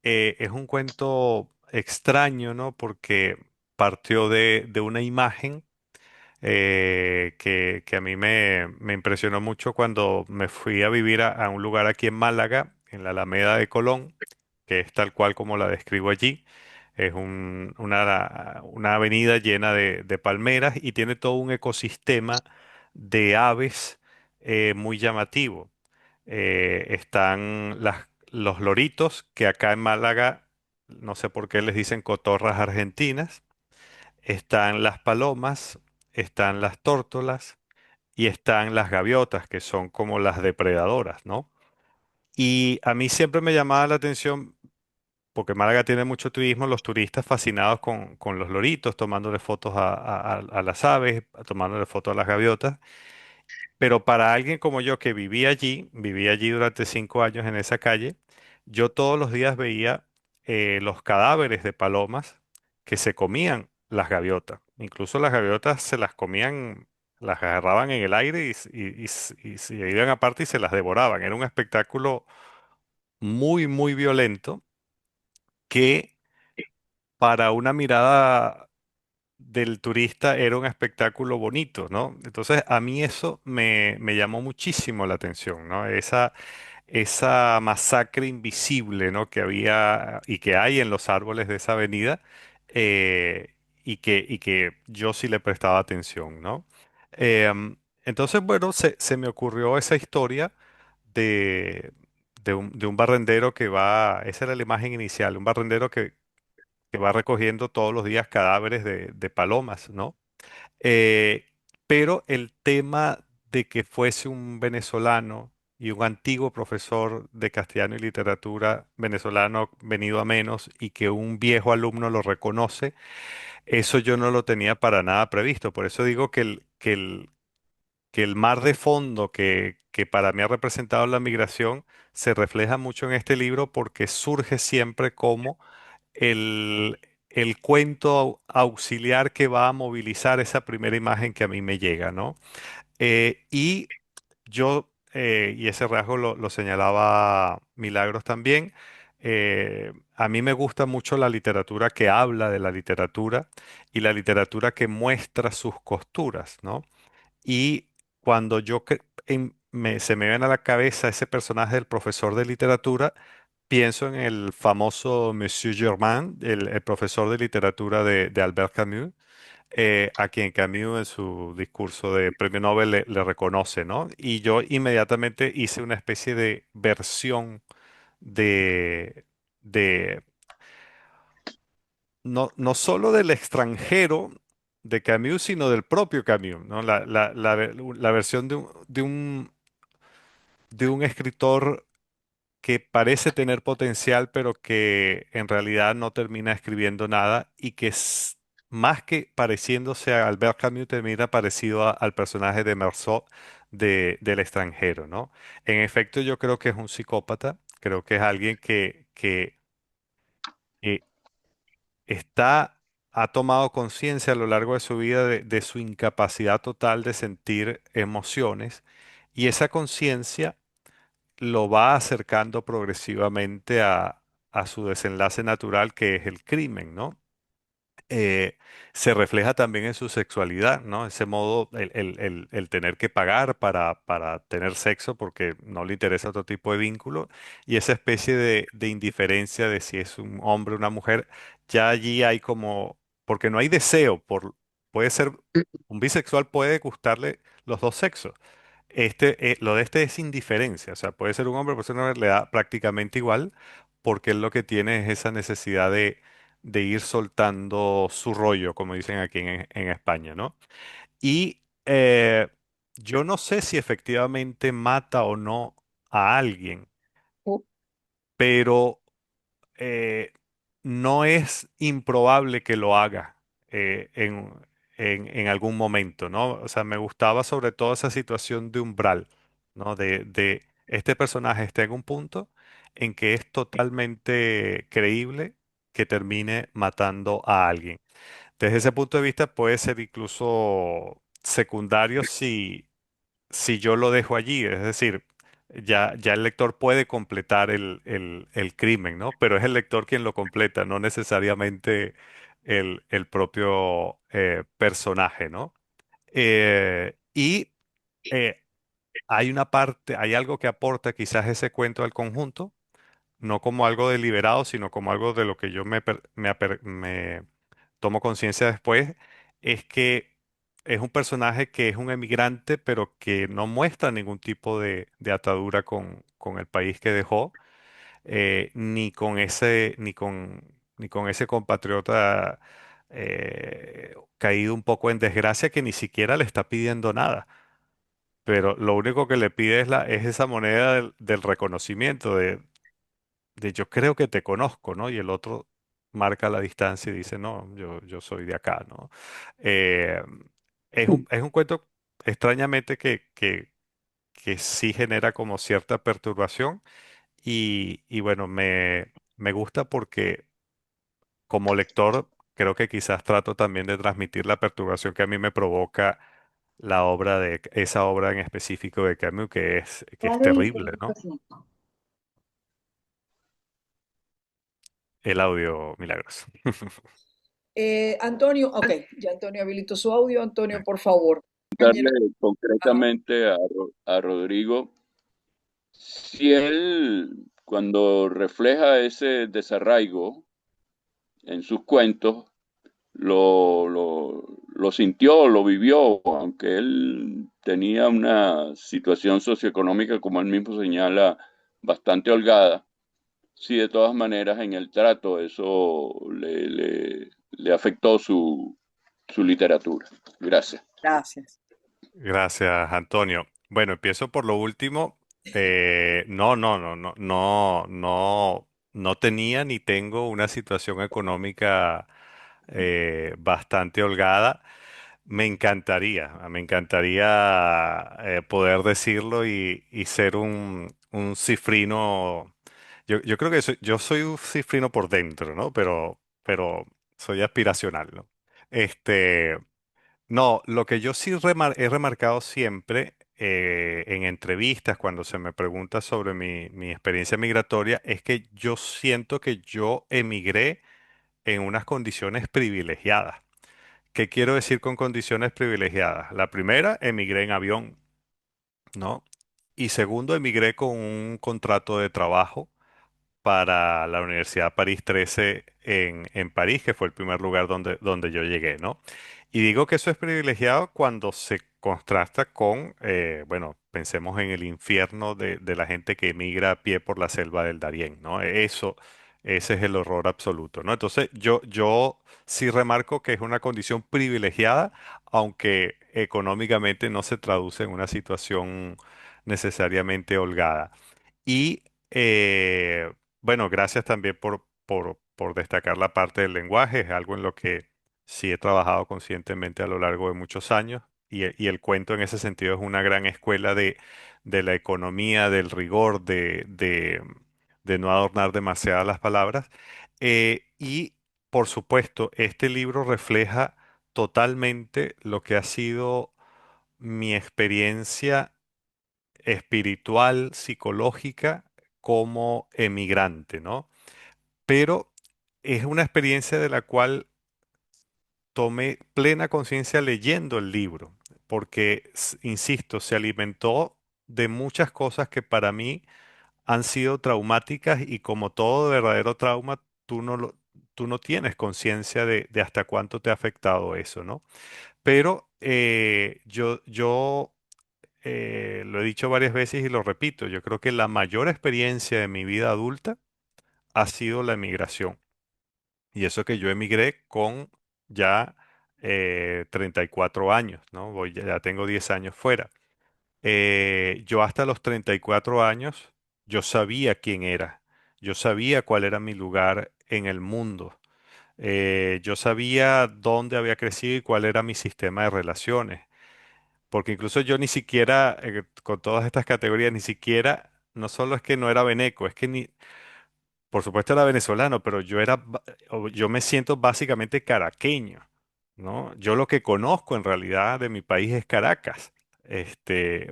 es un cuento extraño, ¿no? Porque partió de una imagen que a mí me impresionó mucho cuando me fui a vivir a un lugar aquí en Málaga, en la Alameda de Colón, que es tal cual como la describo allí. Es una avenida llena de palmeras y tiene todo un ecosistema de aves muy llamativo. Están los loritos, que acá en Málaga, no sé por qué les dicen cotorras argentinas. Están las palomas, están las tórtolas y están las gaviotas, que son como las depredadoras, ¿no? Y a mí siempre me llamaba la atención, porque Málaga tiene mucho turismo, los turistas fascinados con los loritos, tomándole fotos a las aves, tomándole fotos a las gaviotas. Pero para alguien como yo que viví allí durante 5 años en esa calle, yo todos los días veía los cadáveres de palomas que se comían las gaviotas. Incluso las gaviotas se las comían, las agarraban en el aire y se iban aparte y se las devoraban. Era un espectáculo muy, muy violento que para una mirada del turista era un espectáculo bonito, ¿no? Entonces a mí eso me llamó muchísimo la atención, ¿no? Esa masacre invisible, ¿no? Que había y que hay en los árboles de esa avenida y que yo sí le prestaba atención, ¿no? Entonces, bueno, se me ocurrió esa historia de, de un barrendero que va, esa era la imagen inicial, un barrendero que va recogiendo todos los días cadáveres de palomas, ¿no? Eh, pero el tema de que fuese un venezolano y un antiguo profesor de castellano y literatura venezolano venido a menos y que un viejo alumno lo reconoce, eso yo no lo tenía para nada previsto. Por eso digo que el mar de fondo que para mí ha representado la migración se refleja mucho en este libro porque surge siempre como el, el cuento auxiliar que va a movilizar esa primera imagen que a mí me llega, ¿no? Y y ese rasgo lo señalaba Milagros también, a mí me gusta mucho la literatura que habla de la literatura y la literatura que muestra sus costuras, ¿no? Y cuando se me viene a la cabeza ese personaje del profesor de literatura, pienso en el famoso Monsieur Germain, el profesor de literatura de Albert Camus, a quien Camus en su discurso de premio Nobel le reconoce, ¿no? Y yo inmediatamente hice una especie de versión de, de no solo del extranjero de Camus, sino del propio Camus, ¿no? La versión de un escritor que parece tener potencial, pero que en realidad no termina escribiendo nada y que más que pareciéndose a Albert Camus, termina parecido al personaje de Meursault del extranjero, ¿no? En efecto, yo creo que es un psicópata, creo que es alguien que está, ha tomado conciencia a lo largo de su vida de su incapacidad total de sentir emociones y esa conciencia lo va acercando progresivamente a su desenlace natural, que es el crimen, ¿no? eh, Se refleja también en su sexualidad, ¿no? Ese modo, el tener que pagar para tener sexo porque no le interesa otro tipo de vínculo y esa especie de indiferencia de si es un hombre o una mujer, ya allí hay como, porque no hay deseo, puede ser, un bisexual puede gustarle los dos sexos. Lo de este es indiferencia, o sea, puede ser un hombre, puede ser una mujer, le da prácticamente igual, porque él lo que tiene es esa necesidad de ir soltando su rollo, como dicen aquí en España, ¿no? Y yo no sé si efectivamente mata o no a alguien, Oh, pero no es improbable que lo haga. en algún momento, ¿no? O sea, me gustaba sobre todo esa situación de umbral, ¿no? De este personaje está en un punto en que es totalmente creíble que termine matando a alguien. Desde ese punto de vista puede ser incluso secundario si yo lo dejo allí, es decir, ya el lector puede completar el crimen, ¿no? Pero es el lector quien lo completa, no necesariamente el propio personaje, ¿no? Y eh, hay una parte, hay algo que aporta quizás ese cuento al conjunto, no como algo deliberado, sino como algo de lo que yo me tomo conciencia después, es que es un personaje que es un emigrante, pero que no muestra ningún tipo de atadura con el país que dejó, ni con ese compatriota caído un poco en desgracia que ni siquiera le está pidiendo nada. Pero lo único que le pide es esa moneda del reconocimiento, de yo creo que te conozco, ¿no? Y el otro marca la distancia y dice, no, yo soy de acá, ¿no? Eh, es un cuento extrañamente que sí genera como cierta perturbación y bueno, me gusta porque como lector creo que quizás trato también de transmitir la perturbación que a mí me provoca esa obra en específico de Camus, que es terrible, ¿no? El audio, Milagros. Antonio, ok, ya Antonio habilitó su audio. Antonio, por favor. Darle Compañero. Ajá. concretamente a Rodrigo, si él, cuando refleja ese desarraigo en sus cuentos, lo sintió, lo vivió, aunque él tenía una situación socioeconómica, como él mismo señala, bastante holgada, si de todas maneras en el trato eso le afectó su literatura. Gracias. Gracias. Gracias, Antonio. Bueno, empiezo por lo último. No tenía ni tengo una situación económica bastante holgada. Me encantaría poder decirlo y ser un cifrino. Yo creo que yo soy un cifrino por dentro, ¿no? Pero soy aspiracional, ¿no? Este. No, lo que yo sí he remarcado siempre en entrevistas cuando se me pregunta sobre mi experiencia migratoria es que yo siento que yo emigré en unas condiciones privilegiadas. ¿Qué quiero decir con condiciones privilegiadas? La primera, emigré en avión, ¿no? Y segundo, emigré con un contrato de trabajo para la Universidad París 13 en París, que fue el primer lugar donde yo llegué, ¿no? Y digo que eso es privilegiado cuando se contrasta con, bueno, pensemos en el infierno de la gente que emigra a pie por la selva del Darién, ¿no? Ese es el horror absoluto, ¿no? Entonces, yo sí remarco que es una condición privilegiada, aunque económicamente no se traduce en una situación necesariamente holgada. Y bueno, gracias también por destacar la parte del lenguaje, es algo en lo que sí he trabajado conscientemente a lo largo de muchos años y el cuento en ese sentido es una gran escuela de la economía, del rigor, de no adornar demasiadas las palabras. Y por supuesto, este libro refleja totalmente lo que ha sido mi experiencia espiritual, psicológica como emigrante, ¿no? Pero es una experiencia de la cual tomé plena conciencia leyendo el libro, porque, insisto, se alimentó de muchas cosas que para mí han sido traumáticas y como todo verdadero trauma, tú no tienes conciencia de hasta cuánto te ha afectado eso, ¿no? Pero yo lo he dicho varias veces y lo repito, yo creo que la mayor experiencia de mi vida adulta ha sido la emigración. Y eso que yo emigré con ya 34 años, ¿no? Ya tengo 10 años fuera. Yo hasta los 34 años, yo sabía quién era, yo sabía cuál era mi lugar en el mundo. Yo sabía dónde había crecido y cuál era mi sistema de relaciones. Porque incluso yo ni siquiera, con todas estas categorías, ni siquiera, no solo es que no era veneco, es que ni, por supuesto era venezolano, pero yo me siento básicamente caraqueño, ¿no? Yo lo que conozco en realidad de mi país es Caracas,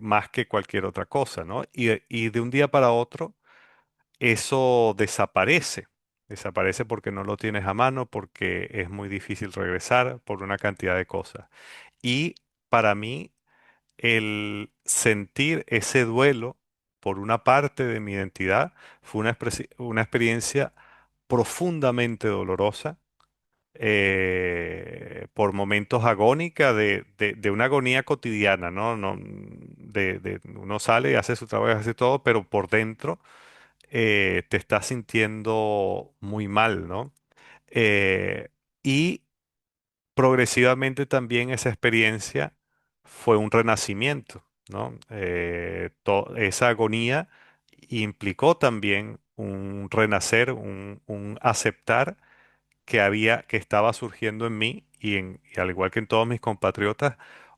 más que cualquier otra cosa, ¿no? Y de un día para otro eso desaparece. Desaparece porque no lo tienes a mano, porque es muy difícil regresar por una cantidad de cosas. Y para mí, el sentir ese duelo por una parte de mi identidad fue una experiencia profundamente dolorosa, por momentos agónica de una agonía cotidiana, ¿no? Uno sale y hace su trabajo, y hace todo, pero por dentro te estás sintiendo muy mal, ¿no? Eh, y progresivamente también esa experiencia fue un renacimiento, ¿no? Esa agonía implicó también un renacer, un aceptar que estaba surgiendo en mí y al igual que en todos mis compatriotas,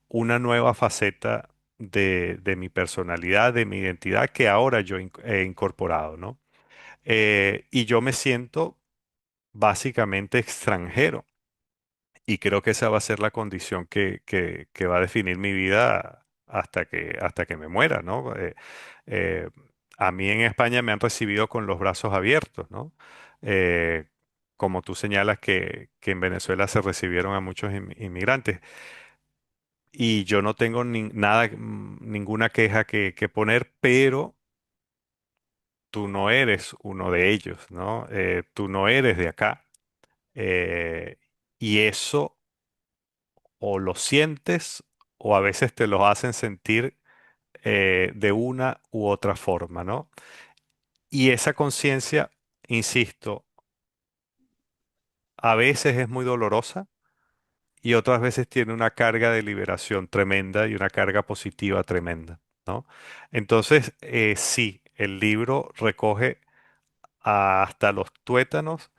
una nueva faceta de mi personalidad, de mi identidad que ahora yo he incorporado, ¿no? Y yo me siento básicamente extranjero. Y creo que esa va a ser la condición que va a definir mi vida hasta que me muera, ¿no? Eh, a mí en España me han recibido con los brazos abiertos, ¿no? Eh, Como tú señalas que en Venezuela se recibieron a muchos inmigrantes. Y yo no tengo ninguna queja que poner, pero tú no eres uno de ellos, ¿no? Tú no eres de acá. Eh, y eso o lo sientes o a veces te lo hacen sentir de una u otra forma, ¿no? Y esa conciencia, insisto, a veces es muy dolorosa y otras veces tiene una carga de liberación tremenda y una carga positiva tremenda, ¿no? Entonces, sí, el libro recoge hasta los tuétanos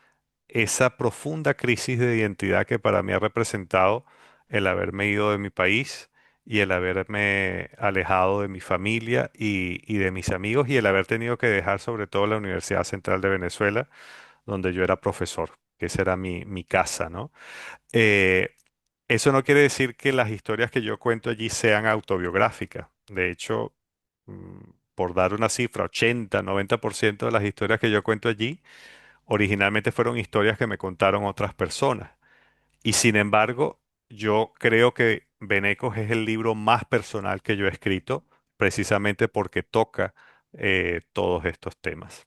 esa profunda crisis de identidad que para mí ha representado el haberme ido de mi país y el haberme alejado de mi familia y de mis amigos y el haber tenido que dejar sobre todo la Universidad Central de Venezuela, donde yo era profesor, que esa era mi casa, ¿no? Eh, Eso no quiere decir que las historias que yo cuento allí sean autobiográficas. De hecho, mm, por dar una cifra, 80-90% de las historias que yo cuento allí originalmente fueron historias que me contaron otras personas. Y sin embargo, yo creo que Venecos es el libro más personal que yo he escrito, precisamente porque toca todos estos temas.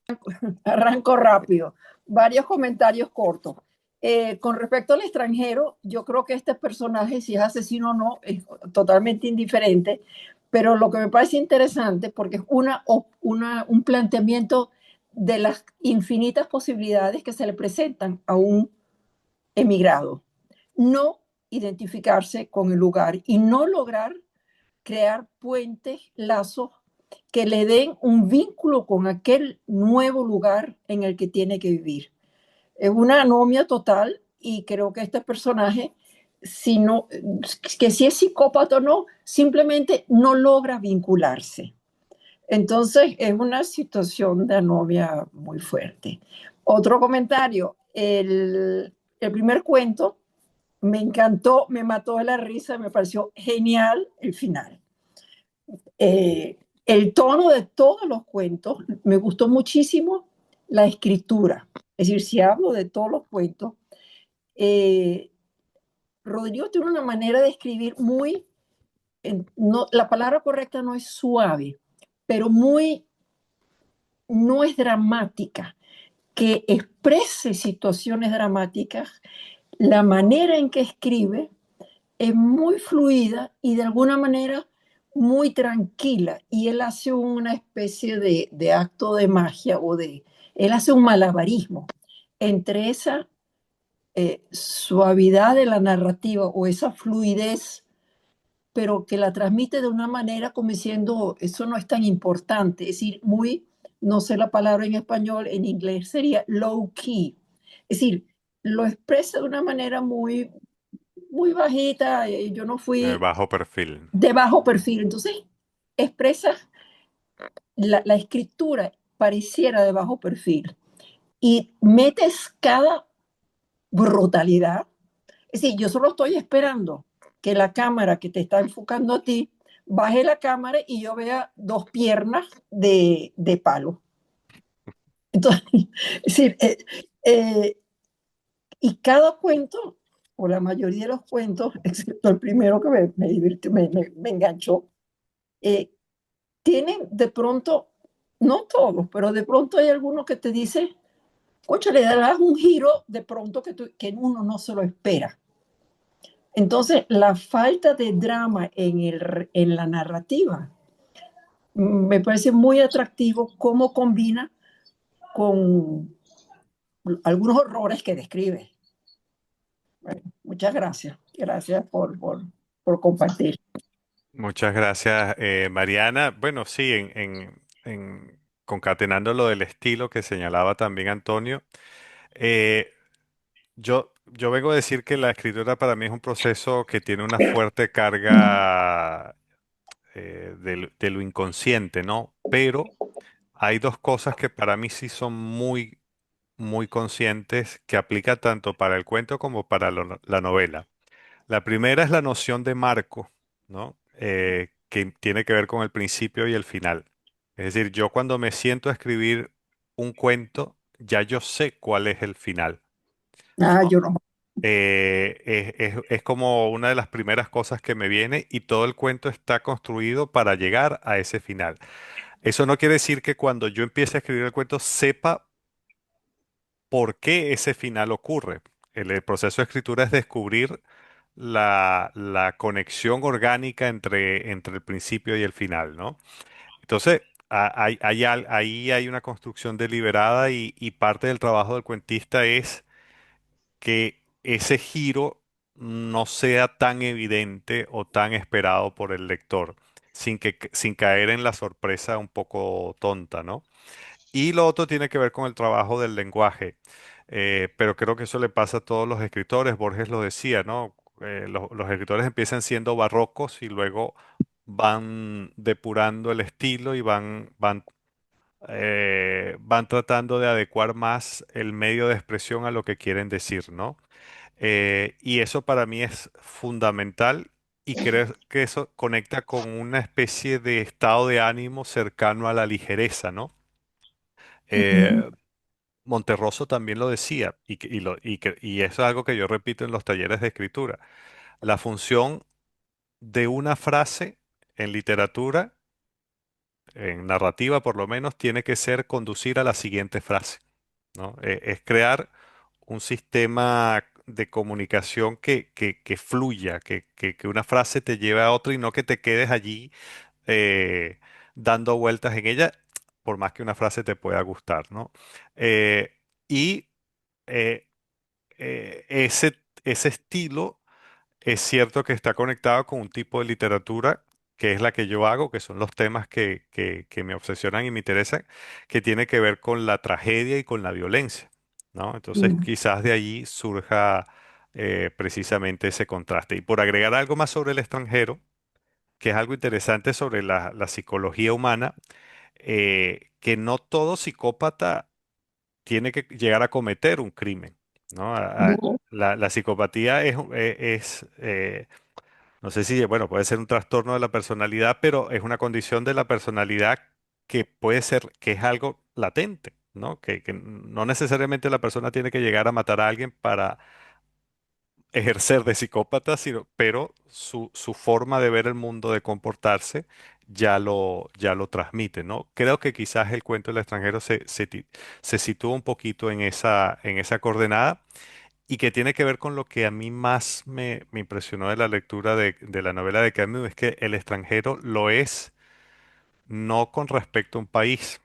Arranco rápido. Varios comentarios cortos. Con respecto al extranjero, yo creo que este personaje, si es asesino o no, es totalmente indiferente, pero lo que me parece interesante, porque es un planteamiento de las infinitas posibilidades que se le presentan a un emigrado. No identificarse con el lugar y no lograr crear puentes, lazos que le den un vínculo con aquel nuevo lugar en el que tiene que vivir. Es una anomia total y creo que este personaje, si no, que si es psicópata o no, simplemente no logra vincularse. Entonces es una situación de anomia muy fuerte. Otro comentario, el primer cuento me encantó, me mató de la risa, me pareció genial el final. El tono de todos los cuentos, me gustó muchísimo la escritura. Es decir, si hablo de todos los cuentos, eh, Rodrigo tiene una manera de escribir muy, no, la palabra correcta no es suave, pero muy, no es dramática, que exprese situaciones dramáticas. La manera en que escribe es muy fluida y de alguna manera muy tranquila. Y él hace una especie de acto de magia él hace un malabarismo entre esa suavidad de la narrativa o esa fluidez, pero que la transmite de una manera como diciendo, eso no es tan importante, es decir, muy, no sé la palabra en español, en inglés sería low key. Es decir, lo expresa de una manera muy bajita. Yo no fui Bajo perfil. de bajo perfil, entonces expresa la escritura pareciera de bajo perfil y metes cada brutalidad. Es decir, yo solo estoy esperando que la cámara que te está enfocando a ti baje la cámara y yo vea dos piernas de palo. Entonces, es decir, eh, y cada cuento, o la mayoría de los cuentos, excepto el primero que me divirtió, me enganchó, eh, tienen de pronto, no todos, pero de pronto hay algunos que te dicen, oye, le darás un giro de pronto que uno no se lo espera. Entonces, la falta de drama en la narrativa me parece muy atractivo cómo combina con algunos horrores que describe. Bueno, muchas gracias. Gracias por compartir. Muchas gracias, Mariana. Bueno, sí, concatenando lo del estilo que señalaba también Antonio, eh, yo vengo a decir que la escritura para mí es un proceso que tiene una fuerte carga de lo inconsciente, ¿no? Pero hay dos cosas que para mí sí son muy, muy conscientes, que aplica tanto para el cuento como para la novela. La primera es la noción de marco, ¿no? Que tiene que ver con el principio y el final. Es decir, yo cuando me siento a escribir un cuento, ya yo sé cuál es el final, Ah, ¿no? yo no. Es como una de las primeras cosas que me viene y todo el cuento está construido para llegar a ese final. Eso no quiere decir que cuando yo empiece a escribir el cuento sepa por qué ese final ocurre. El proceso de escritura es descubrir la conexión orgánica entre el principio y el final, ¿no? Entonces, ahí hay una construcción deliberada y parte del trabajo del cuentista es que ese giro no sea tan evidente o tan esperado por el lector, sin caer en la sorpresa un poco tonta, ¿no? Y lo otro tiene que ver con el trabajo del lenguaje. Pero creo que eso le pasa a todos los escritores. Borges lo decía, ¿no? Los escritores empiezan siendo barrocos y luego van depurando el estilo y van tratando de adecuar más el medio de expresión a lo que quieren decir, ¿no? Y eso para mí es fundamental y creo que eso conecta con una especie de estado de ánimo cercano a la ligereza, ¿no? Ujú, Eh, Monterroso también lo decía, y eso es algo que yo repito en los talleres de escritura. La función de una frase en literatura, en narrativa por lo menos, tiene que ser conducir a la siguiente frase, ¿no? Es crear un sistema de comunicación que fluya, que una frase te lleve a otra y no que te quedes allí eh, dando vueltas en ella, por más que una frase te pueda gustar, ¿no? Eh, y eh, ese estilo es cierto que está conectado con un tipo de literatura que es la que yo hago, que son los temas que me obsesionan y me interesan, que tiene que ver con la tragedia y con la violencia, ¿no? Entonces mm, quizás de allí surja precisamente ese contraste. Y por agregar algo más sobre el extranjero, que es algo interesante sobre la psicología humana, que no todo psicópata tiene que llegar a cometer un crimen, ¿no? no, La psicopatía no sé si, bueno, puede ser un trastorno de la personalidad, pero es una condición de la personalidad que puede ser, que es algo latente, ¿no? Que no necesariamente la persona tiene que llegar a matar a alguien para ejercer de psicópata, pero su forma de ver el mundo, de comportarse, ya lo transmite, ¿no? Creo que quizás el cuento del extranjero se sitúa un poquito en esa coordenada y que tiene que ver con lo que a mí más me impresionó de la lectura de la novela de Camus, es que el extranjero lo es no con respecto a un país,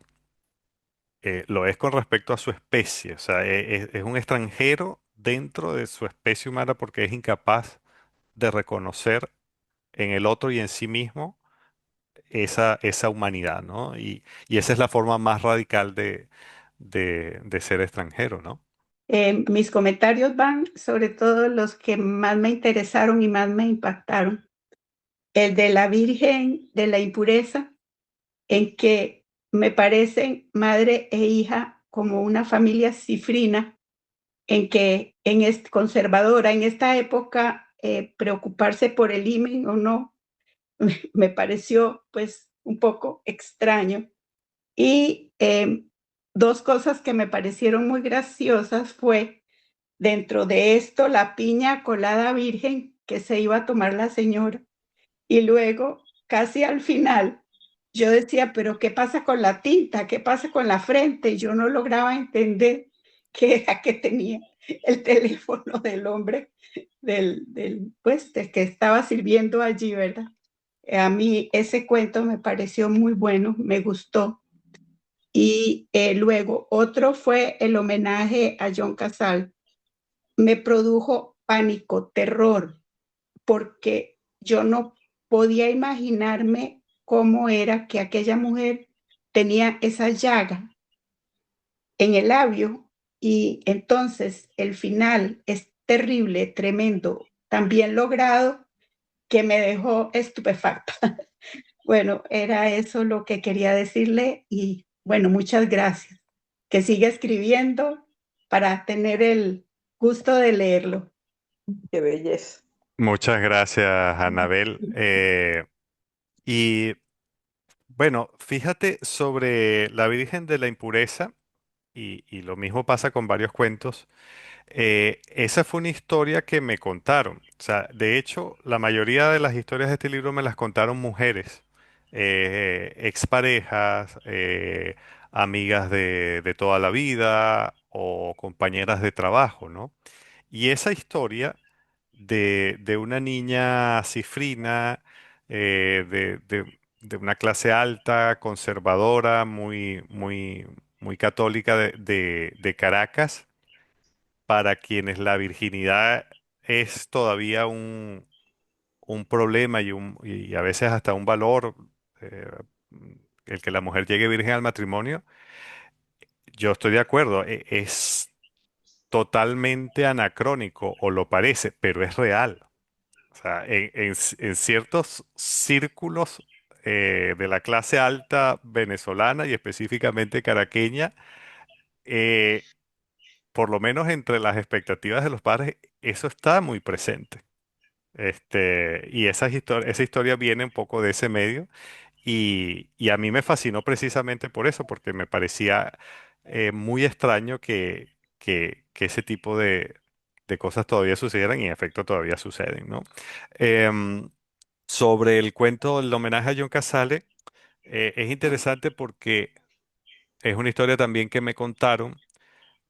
lo es con respecto a su especie, o sea, es un extranjero dentro de su especie humana porque es incapaz de reconocer en el otro y en sí mismo esa humanidad, ¿no? Y esa es la forma más radical de ser extranjero, ¿no? Mis comentarios van sobre todo los que más me interesaron y más me impactaron. El de la Virgen de la Impureza, en que me parecen madre e hija como una familia cifrina, en que conservadora en esta época, preocuparse por el himen o no, me pareció pues un poco extraño. Y dos cosas que me parecieron muy graciosas fue dentro de esto la piña colada virgen que se iba a tomar la señora. Y luego, casi al final, yo decía, pero ¿qué pasa con la tinta? ¿Qué pasa con la frente? Yo no lograba entender qué era que tenía el teléfono del hombre, pues, del que estaba sirviendo allí, ¿verdad? A mí ese cuento me pareció muy bueno, me gustó. Y luego otro fue el homenaje a John Casal. Me produjo pánico, terror, porque yo no podía imaginarme cómo era que aquella mujer tenía esa llaga en el labio y entonces el final es terrible, tremendo, tan bien logrado que me dejó estupefacta. Bueno, era eso lo que quería decirle y bueno, muchas gracias. Que siga escribiendo para tener el gusto de leerlo. Qué belleza. Muchas gracias, Anabel. Y bueno, fíjate sobre la Virgen de la Impureza, y lo mismo pasa con varios cuentos. Esa fue una historia que me contaron. O sea, de hecho, la mayoría de las historias de este libro me las contaron mujeres, exparejas, amigas de toda la vida o compañeras de trabajo, ¿no? Y esa historia de una niña cifrina, de una clase alta, conservadora, muy católica de Caracas, para quienes la virginidad es todavía un problema y a veces hasta un valor, eh, el que la mujer llegue virgen al matrimonio, yo estoy de acuerdo, es totalmente anacrónico o lo parece, pero es real. O sea, en ciertos círculos de la clase alta venezolana y específicamente caraqueña, eh, por lo menos entre las expectativas de los padres, eso está muy presente. Y esa historia viene un poco de ese medio y a mí me fascinó precisamente por eso, porque me parecía muy extraño que ese tipo de cosas todavía sucedieran y en efecto todavía suceden, ¿no? Em, Sobre el cuento, el homenaje a John Casale, es interesante porque es una historia también que me contaron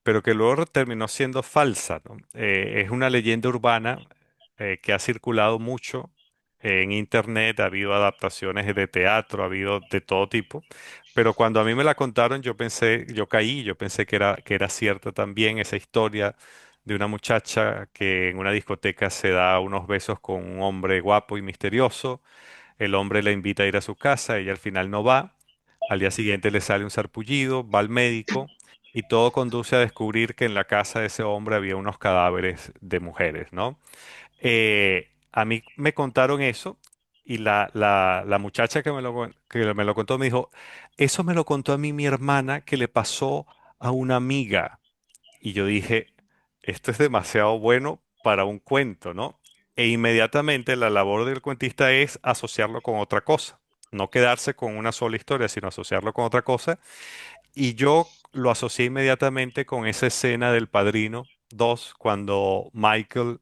pero que luego terminó siendo falsa, ¿no? Es una leyenda urbana que ha circulado mucho en internet, ha habido adaptaciones de teatro, ha habido de todo tipo, pero cuando a mí me la contaron yo pensé, yo pensé que era cierta también esa historia de una muchacha que en una discoteca se da unos besos con un hombre guapo y misterioso, el hombre la invita a ir a su casa, ella al final no va. Al día siguiente le sale un sarpullido, va al médico y todo conduce a descubrir que en la casa de ese hombre había unos cadáveres de mujeres, ¿no? A mí me contaron eso y la muchacha que me lo contó me dijo, eso me lo contó a mí mi hermana que le pasó a una amiga. Y yo dije, esto es demasiado bueno para un cuento, ¿no? E inmediatamente la labor del cuentista es asociarlo con otra cosa, no quedarse con una sola historia, sino asociarlo con otra cosa. Y yo lo asocié inmediatamente con esa escena del Padrino 2, cuando Michael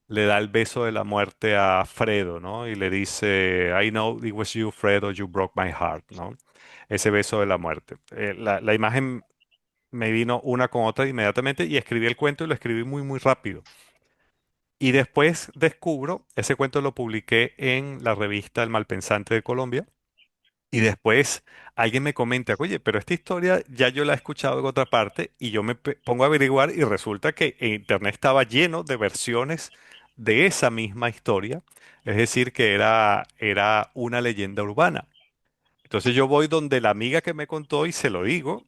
le da el beso de la muerte a Fredo, ¿no? Y le dice, I know it was you, Fredo, you broke my heart, ¿no? Ese beso de la muerte. La imagen me vino una con otra inmediatamente y escribí el cuento y lo escribí muy rápido. Y después descubro, ese cuento lo publiqué en la revista El Malpensante de Colombia. Y después alguien me comenta, oye, pero esta historia ya yo la he escuchado en otra parte y yo pongo a averiguar y resulta que en internet estaba lleno de versiones de esa misma historia. Es decir, que era una leyenda urbana. Entonces yo voy donde la amiga que me contó y se lo digo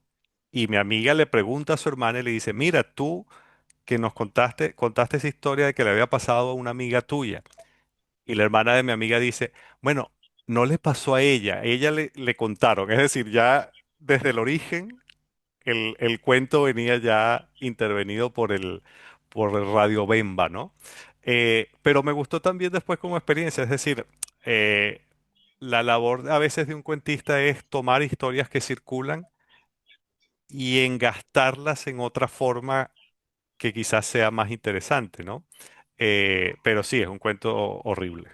Y mi amiga le pregunta a su hermana y le dice, mira, tú que nos contaste esa historia de que le había pasado a una amiga tuya. Y la hermana de mi amiga dice, bueno, no le pasó a ella le contaron. Es decir, ya desde el origen, el cuento venía ya intervenido por el Radio Bemba, ¿no? Pero me gustó también después como experiencia, es decir, eh, la labor a veces de un cuentista es tomar historias que circulan y engastarlas en otra forma que quizás sea más interesante, ¿no? Pero sí, es un cuento horrible.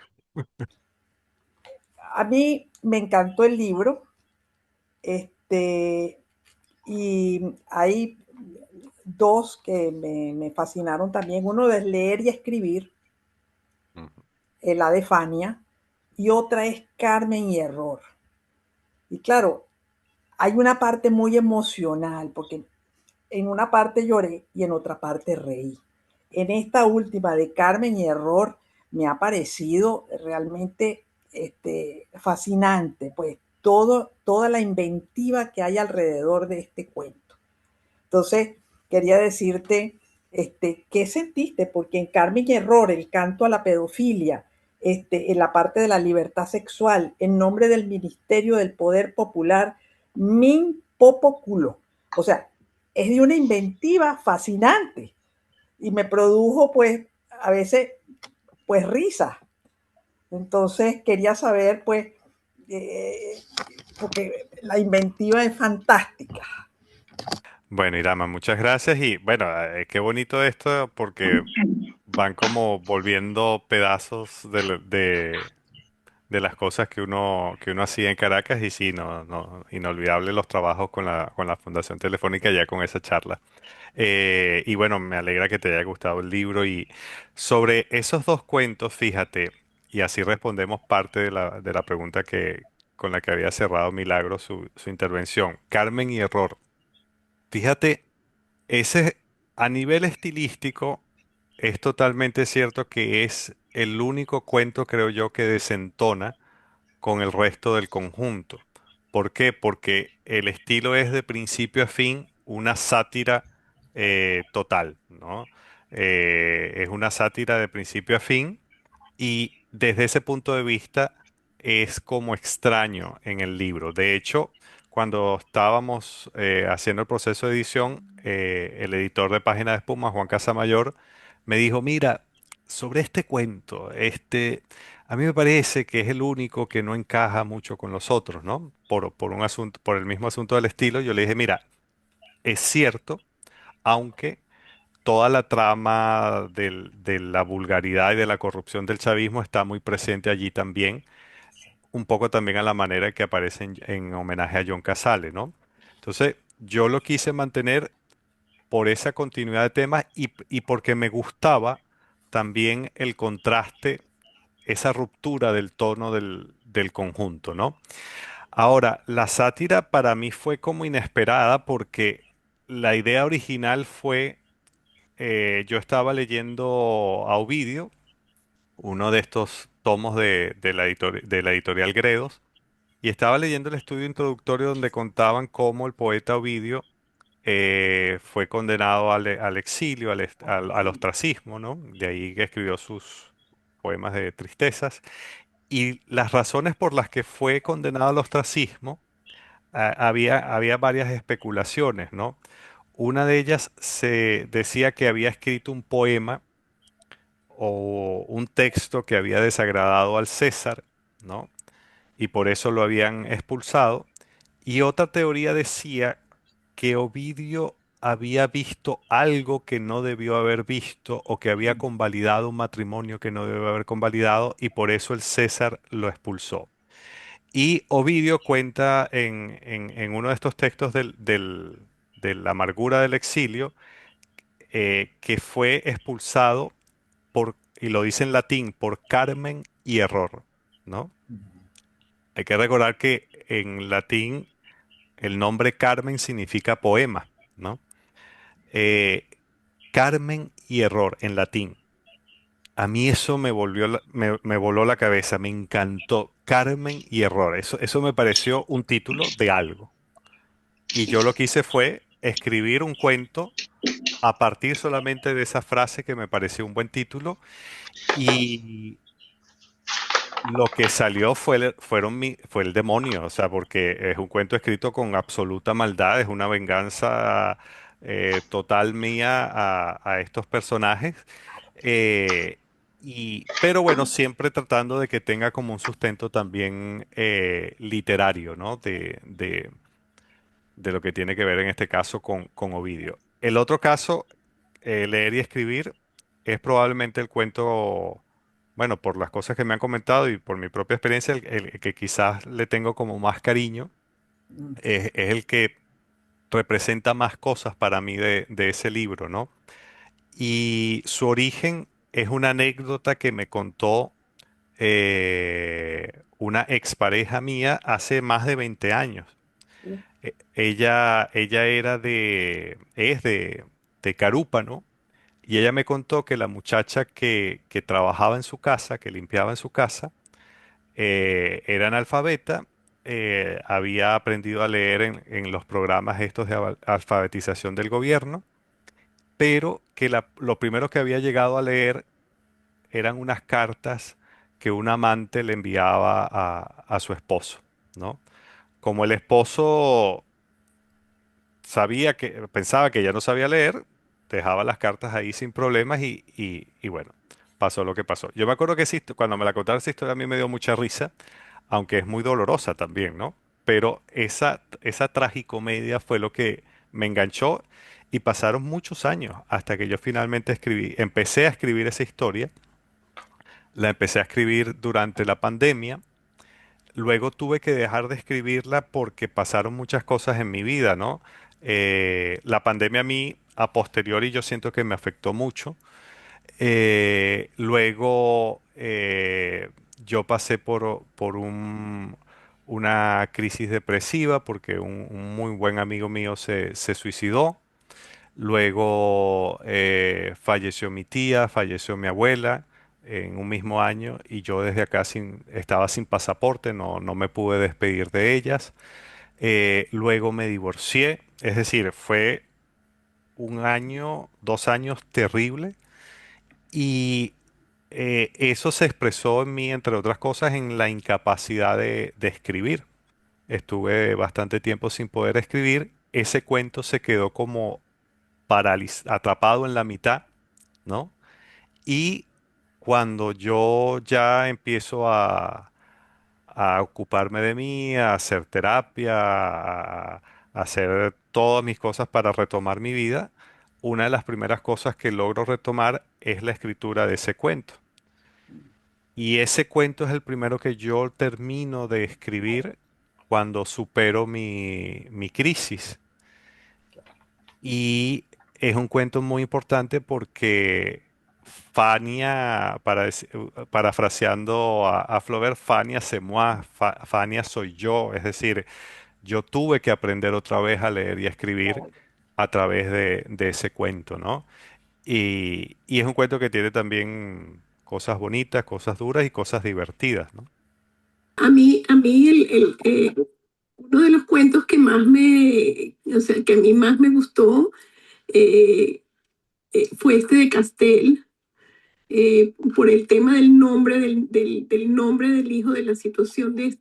A mí me encantó el libro, este, y hay dos que me fascinaron también. Uno es Leer y Escribir, Ujú. la de Fania, y otra es Carmen y Error. Y claro, hay una parte muy emocional, porque en una parte lloré y en otra parte reí. En esta última de Carmen y Error me ha parecido realmente fascinante, pues toda la inventiva que hay alrededor de este cuento. Entonces, quería decirte, ¿qué sentiste? Porque en Carmen y Error, el canto a la pedofilia, en la parte de la libertad sexual, en nombre del Ministerio del Poder Popular, min popo culo. O sea, es de una inventiva fascinante y me produjo, pues, a veces, pues, risa. Entonces, quería saber, pues, eh, porque la inventiva es fantástica. Bueno, Irama, muchas gracias y bueno, qué bonito esto porque van como volviendo pedazos de las cosas que uno hacía en Caracas y sí, inolvidable los trabajos con la Fundación Telefónica ya con esa charla. Y bueno, me alegra que te haya gustado el libro y sobre esos dos cuentos, fíjate, y así respondemos parte de la pregunta con la que había cerrado Milagro su intervención. Carmen y Error. Fíjate, ese a nivel estilístico es totalmente cierto que es el único cuento, creo yo, que desentona con el resto del conjunto. ¿Por qué? Porque el estilo es de principio a fin una sátira total, ¿no? Es una sátira de principio a fin y desde ese punto de vista es como extraño en el libro. De hecho, cuando estábamos haciendo el proceso de edición, el editor de Página de Espuma, Juan Casamayor, me dijo, mira, sobre este cuento, a mí me parece que es el único que no encaja mucho con los otros, ¿no? Por un asunto, por el mismo asunto del estilo, yo le dije, mira, es cierto, aunque toda la trama de la vulgaridad y de la corrupción del chavismo está muy presente allí también, un poco también a la manera que aparece en homenaje a John Casale, ¿no? Entonces, yo lo quise mantener por esa continuidad de temas y porque me gustaba también el contraste, esa ruptura del tono del conjunto, ¿no? Ahora, la sátira para mí fue como inesperada porque la idea original fue yo estaba leyendo a Ovidio, uno de estos tomos de la editorial Gredos, y estaba leyendo el estudio introductorio donde contaban cómo el poeta Ovidio fue condenado al exilio, al ostracismo, ¿no? De ahí que escribió sus poemas de tristezas. Y las razones por las que fue condenado al ostracismo, había varias especulaciones, ¿no? Una de ellas se decía que había escrito un poema o un texto que había desagradado al César, ¿no? Y por eso lo habían expulsado. Y otra teoría decía que Ovidio había visto algo que no debió haber visto o que había convalidado un matrimonio que no debió haber convalidado y por eso el César lo expulsó. Y Ovidio cuenta en uno de estos textos de la amargura del exilio que fue expulsado y lo dice en latín, por Carmen y error, ¿no? Hay que recordar que en latín el nombre Carmen significa poema, ¿no? Eh, Carmen y error en latín. A mí eso me voló la cabeza, me encantó. Carmen y error. Eso me pareció un título de algo. Y yo lo que hice fue escribir un cuento a partir solamente de esa frase que me pareció un buen título y lo que salió fue el demonio, o sea, porque es un cuento escrito con absoluta maldad, es una venganza total mía a estos personajes. eh, pero bueno, siempre tratando de que tenga como un sustento también literario, ¿no? De lo que tiene que ver en este caso con Ovidio. El otro caso, leer y escribir, es probablemente el cuento, bueno, por las cosas que me han comentado y por mi propia experiencia, el que quizás le tengo como más cariño, Mm. es el que representa más cosas para mí de ese libro, ¿no? Y su origen es una anécdota que me contó una expareja mía hace más de 20 años. Ella es de Carúpano, y ella me contó que la muchacha que trabajaba en su casa, que limpiaba en su casa, era analfabeta, había aprendido a leer en los programas estos de alfabetización del gobierno, pero que lo primero que había llegado a leer eran unas cartas que un amante le enviaba a su esposo, ¿no? Como el esposo pensaba que ella no sabía leer, dejaba las cartas ahí sin problemas y bueno, pasó lo que pasó. Yo me acuerdo que cuando me la contaron esa historia a mí me dio mucha risa, aunque es muy dolorosa también, ¿no? Pero esa tragicomedia fue lo que me enganchó y pasaron muchos años hasta que yo finalmente empecé a escribir esa historia. La empecé a escribir durante la pandemia. Luego tuve que dejar de escribirla porque pasaron muchas cosas en mi vida, ¿no? La pandemia a mí, a posteriori, yo siento que me afectó mucho. Luego yo pasé una crisis depresiva porque un muy buen amigo mío se suicidó. Luego falleció mi tía, falleció mi abuela en un mismo año y yo desde acá estaba sin pasaporte, no me pude despedir de ellas. Luego me divorcié, es decir, fue un año, 2 años terrible y eso se expresó en mí, entre otras cosas, en la incapacidad de escribir. Estuve bastante tiempo sin poder escribir. Ese cuento se quedó como atrapado en la mitad, ¿no? Y cuando yo ya empiezo a ocuparme de mí, a hacer terapia, a hacer todas mis cosas para retomar mi vida, una de las primeras cosas que logro retomar es la escritura de ese cuento. Y ese cuento es el primero que yo termino de escribir cuando supero mi crisis. Y es un cuento muy importante porque Fania, parafraseando a Flaubert, Fania c'est moi, Fania soy yo. Es decir, yo tuve que aprender otra vez a leer y a escribir a través de ese cuento, ¿no? Y es un cuento que tiene también cosas bonitas, cosas duras y cosas divertidas, ¿no? A mí uno de los cuentos que más o sea, que a mí más me gustó eh, fue este de Castel, por el tema del nombre del nombre del hijo, de la situación de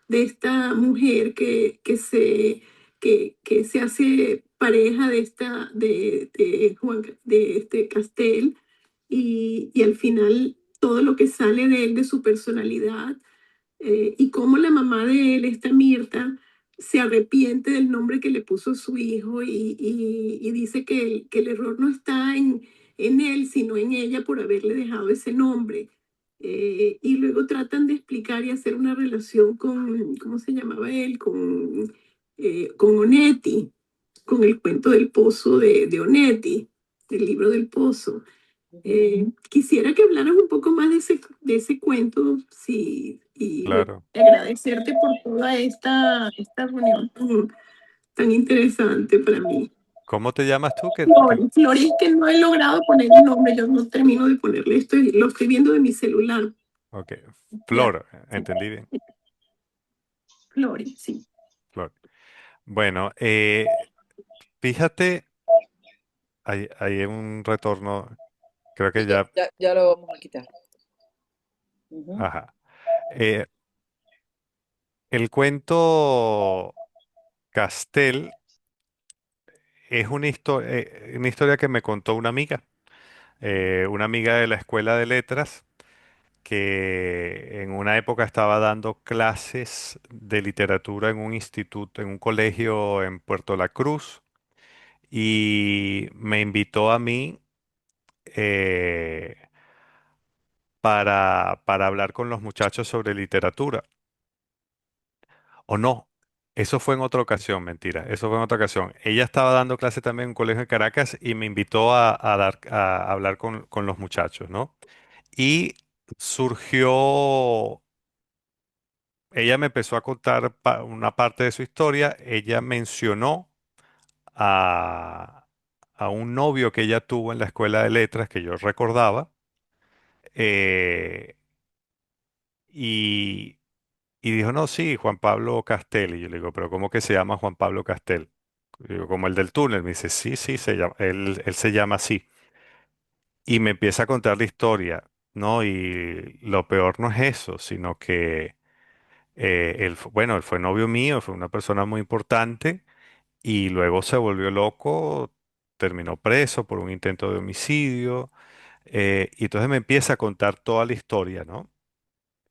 esta mujer que se hace pareja de este Castel, y al final todo lo que sale de él, de su personalidad, y cómo la mamá de él, esta Mirta, se arrepiente del nombre que le puso su hijo, y dice que el error no está en él, sino en ella por haberle dejado ese nombre. Y luego tratan de explicar y hacer una relación con, ¿cómo se llamaba él? Con Onetti, con el cuento del pozo de Onetti, del libro del pozo. Quisiera que hablaras un poco más de ese cuento, sí, y bueno, Claro. agradecerte por toda esta reunión tan interesante para mí. ¿Cómo te llamas tú? Flori, es que no he logrado poner el nombre, yo no termino de ponerle esto, lo estoy viendo de mi celular. Ok, Ya, Flor, sí, entendí bien. Flori, sí. Flor. Bueno, Fíjate, hay un retorno, creo que Sí, ya, ya, ya lo vamos a quitar. Ujú. ajá. Eh, el cuento Castel es una historia que me contó una amiga de la escuela de letras, que en una época estaba dando clases de literatura en un instituto, en un colegio en Puerto La Cruz, y me invitó a mí eh, para hablar con los muchachos sobre literatura. O no, eso fue en otra ocasión, mentira, eso fue en otra ocasión. Ella estaba dando clase también en un colegio de Caracas y me invitó a hablar con los muchachos, ¿no? Y surgió, ella me empezó a contar una parte de su historia, ella mencionó a, a un novio que ella tuvo en la escuela de letras que yo recordaba, eh, y, y dijo, no, sí, Juan Pablo Castel. Y yo le digo, pero ¿cómo que se llama Juan Pablo Castel? Digo, como el del túnel. Me dice, sí, sí, él se llama así. Y me empieza a contar la historia, ¿no? Y lo peor no es eso, sino que bueno, él fue novio mío, fue una persona muy importante y luego se volvió loco, terminó preso por un intento de homicidio. Y entonces me empieza a contar toda la historia, ¿no?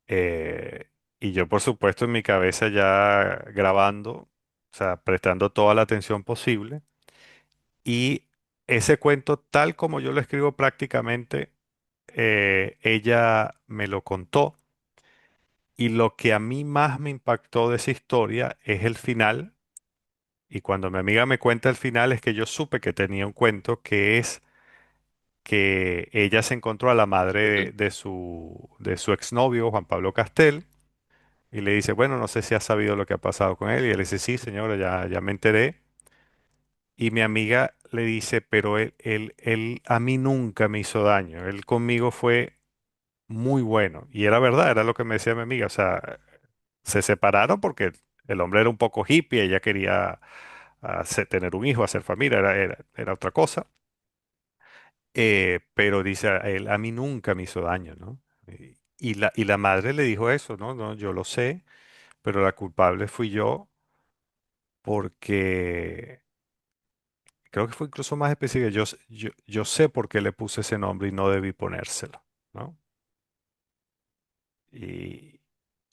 Eh, y yo, por supuesto, en mi cabeza ya grabando, o sea, prestando toda la atención posible. Y ese cuento, tal como yo lo escribo prácticamente, ella me lo contó. Y lo que a mí más me impactó de esa historia es el final. Y cuando mi amiga me cuenta el final, es que yo supe que tenía un cuento que es que ella se encontró a la madre de su exnovio, Juan Pablo Castel, y le dice, bueno, no sé si has sabido lo que ha pasado con él. Y él dice, sí, señora, ya me enteré. Y mi amiga le dice, pero él a mí nunca me hizo daño. Él conmigo fue muy bueno. Y era verdad, era lo que me decía mi amiga. O sea, se separaron porque el hombre era un poco hippie, ella quería tener un hijo, hacer familia, era otra cosa. Pero dice, él a mí nunca me hizo daño, ¿no? Y la madre le dijo eso, ¿no? No, yo lo sé, pero la culpable fui yo porque creo que fue incluso más específica. Yo sé por qué le puse ese nombre y no debí ponérselo, ¿no? Y,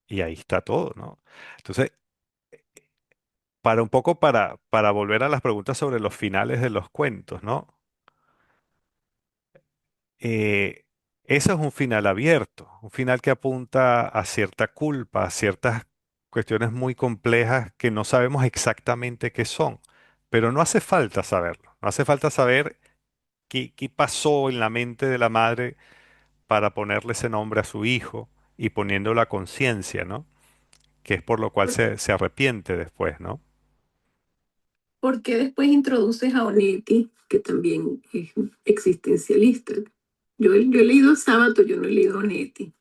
y ahí está todo, ¿no? Entonces, para un poco para volver a las preguntas sobre los finales de los cuentos, ¿no? Eh, Eso es un final abierto, un final que apunta a cierta culpa, a ciertas cuestiones muy complejas que no sabemos exactamente qué son, pero no hace falta saberlo, no hace falta saber qué pasó en la mente de la madre para ponerle ese nombre a su hijo y poniendo la conciencia, ¿no? Que es por lo cual ¿Por, se arrepiente después, ¿no? por qué después introduces a Onetti, que también es existencialista? Yo he leído Sábato, yo no he leído Onetti.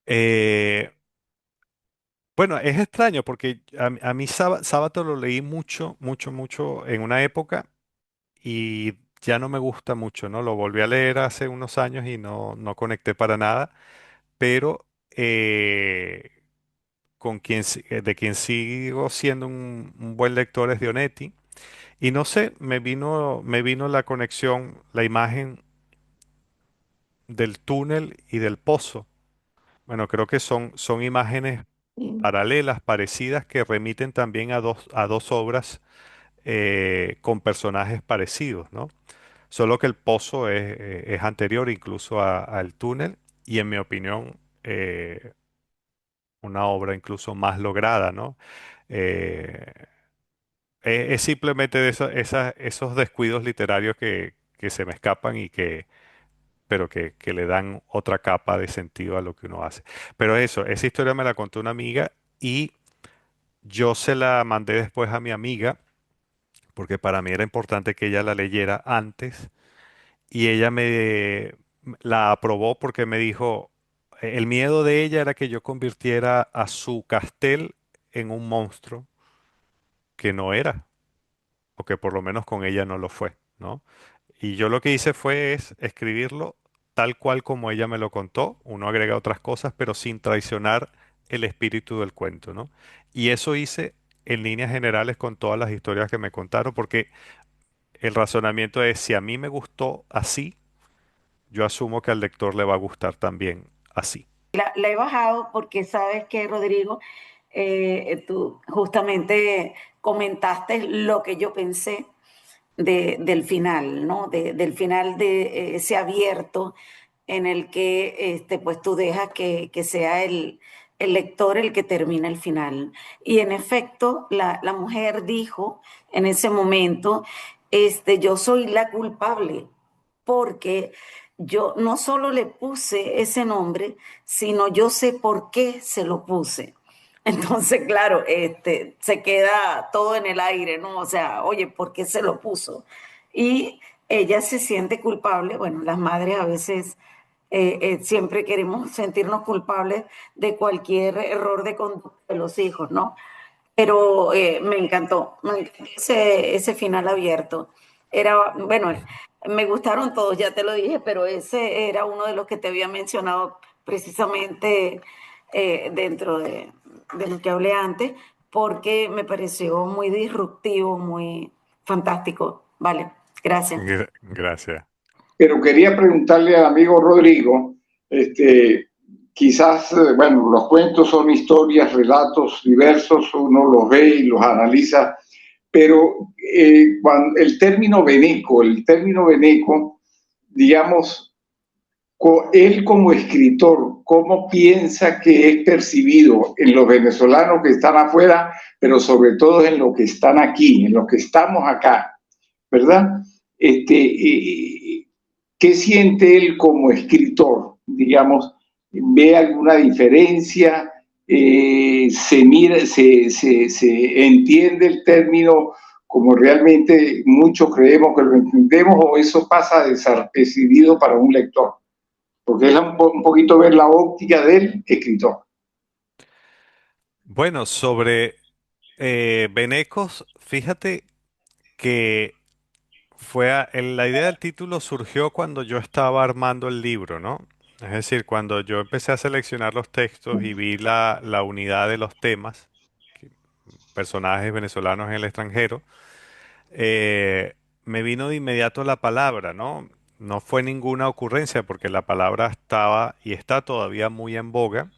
Eh, bueno, es extraño porque a mí Sábato lo leí mucho, mucho, mucho en una época y ya no me gusta mucho, ¿no? Lo volví a leer hace unos años y no conecté para nada, pero de quien sigo siendo un buen lector es de Onetti. Y no sé, me vino la conexión, la imagen del túnel y del pozo. Bueno, creo que son imágenes Mm. paralelas, parecidas, que remiten también a dos obras con personajes parecidos, ¿no? Solo que el pozo es anterior incluso al túnel y en mi opinión una obra incluso más lograda, ¿no? Eh, es simplemente esos descuidos literarios que se me escapan pero que le dan otra capa de sentido a lo que uno hace. Pero eso, esa historia me la contó una amiga y yo se la mandé después a mi amiga porque para mí era importante que ella la leyera antes y ella la aprobó porque me dijo, el miedo de ella era que yo convirtiera a su castel en un monstruo que no era. o que por lo menos con ella no lo fue, ¿no? Y yo lo que hice fue es escribirlo tal cual como ella me lo contó. Uno agrega otras cosas, pero sin traicionar el espíritu del cuento, ¿no? Y eso hice en líneas generales con todas las historias que me contaron, porque el razonamiento es, si a mí me gustó así, yo asumo que al lector le va a gustar también así. La he bajado porque sabes que, Rodrigo, tú justamente comentaste lo que yo pensé del final, ¿no? Del final de ese abierto en el que pues tú dejas que sea el lector el que termina el final. Y en efecto, la mujer dijo en ese momento, yo soy la culpable, porque yo no solo le puse ese nombre, sino yo sé por qué se lo puse. Entonces, claro, se queda todo en el aire, ¿no? O sea, oye, ¿por qué se lo puso? Y ella se siente culpable. Bueno, las madres a veces siempre queremos sentirnos culpables de cualquier error de conducta de los hijos, ¿no? Pero me encantó ese final abierto. Era, bueno, me gustaron todos, ya te lo dije, pero ese era uno de los que te había mencionado precisamente dentro de lo que hablé antes, porque me pareció muy disruptivo, muy fantástico. Vale, gracias. Gracias. Pero quería preguntarle al amigo Rodrigo, quizás, bueno, los cuentos son historias, relatos diversos, uno los ve y los analiza, pero cuando el término veneco, digamos, él como escritor, ¿cómo piensa que es percibido en los venezolanos que están afuera, pero sobre todo en los que están aquí, en los que estamos acá, ¿verdad? ¿Qué siente él como escritor? Digamos, ¿ve alguna diferencia? ¿Se mira, se entiende el término como realmente muchos creemos que lo entendemos, o eso pasa desapercibido para un lector? Porque es un poquito ver la óptica del escritor. Bueno, sobre venecos, fíjate que la idea del título surgió cuando yo estaba armando el libro, ¿no? Es decir, cuando yo empecé a seleccionar los textos y vi la unidad de los temas, que- personajes venezolanos en el extranjero, me vino de inmediato la palabra, ¿no? No fue ninguna ocurrencia porque la palabra estaba y está todavía muy en boga,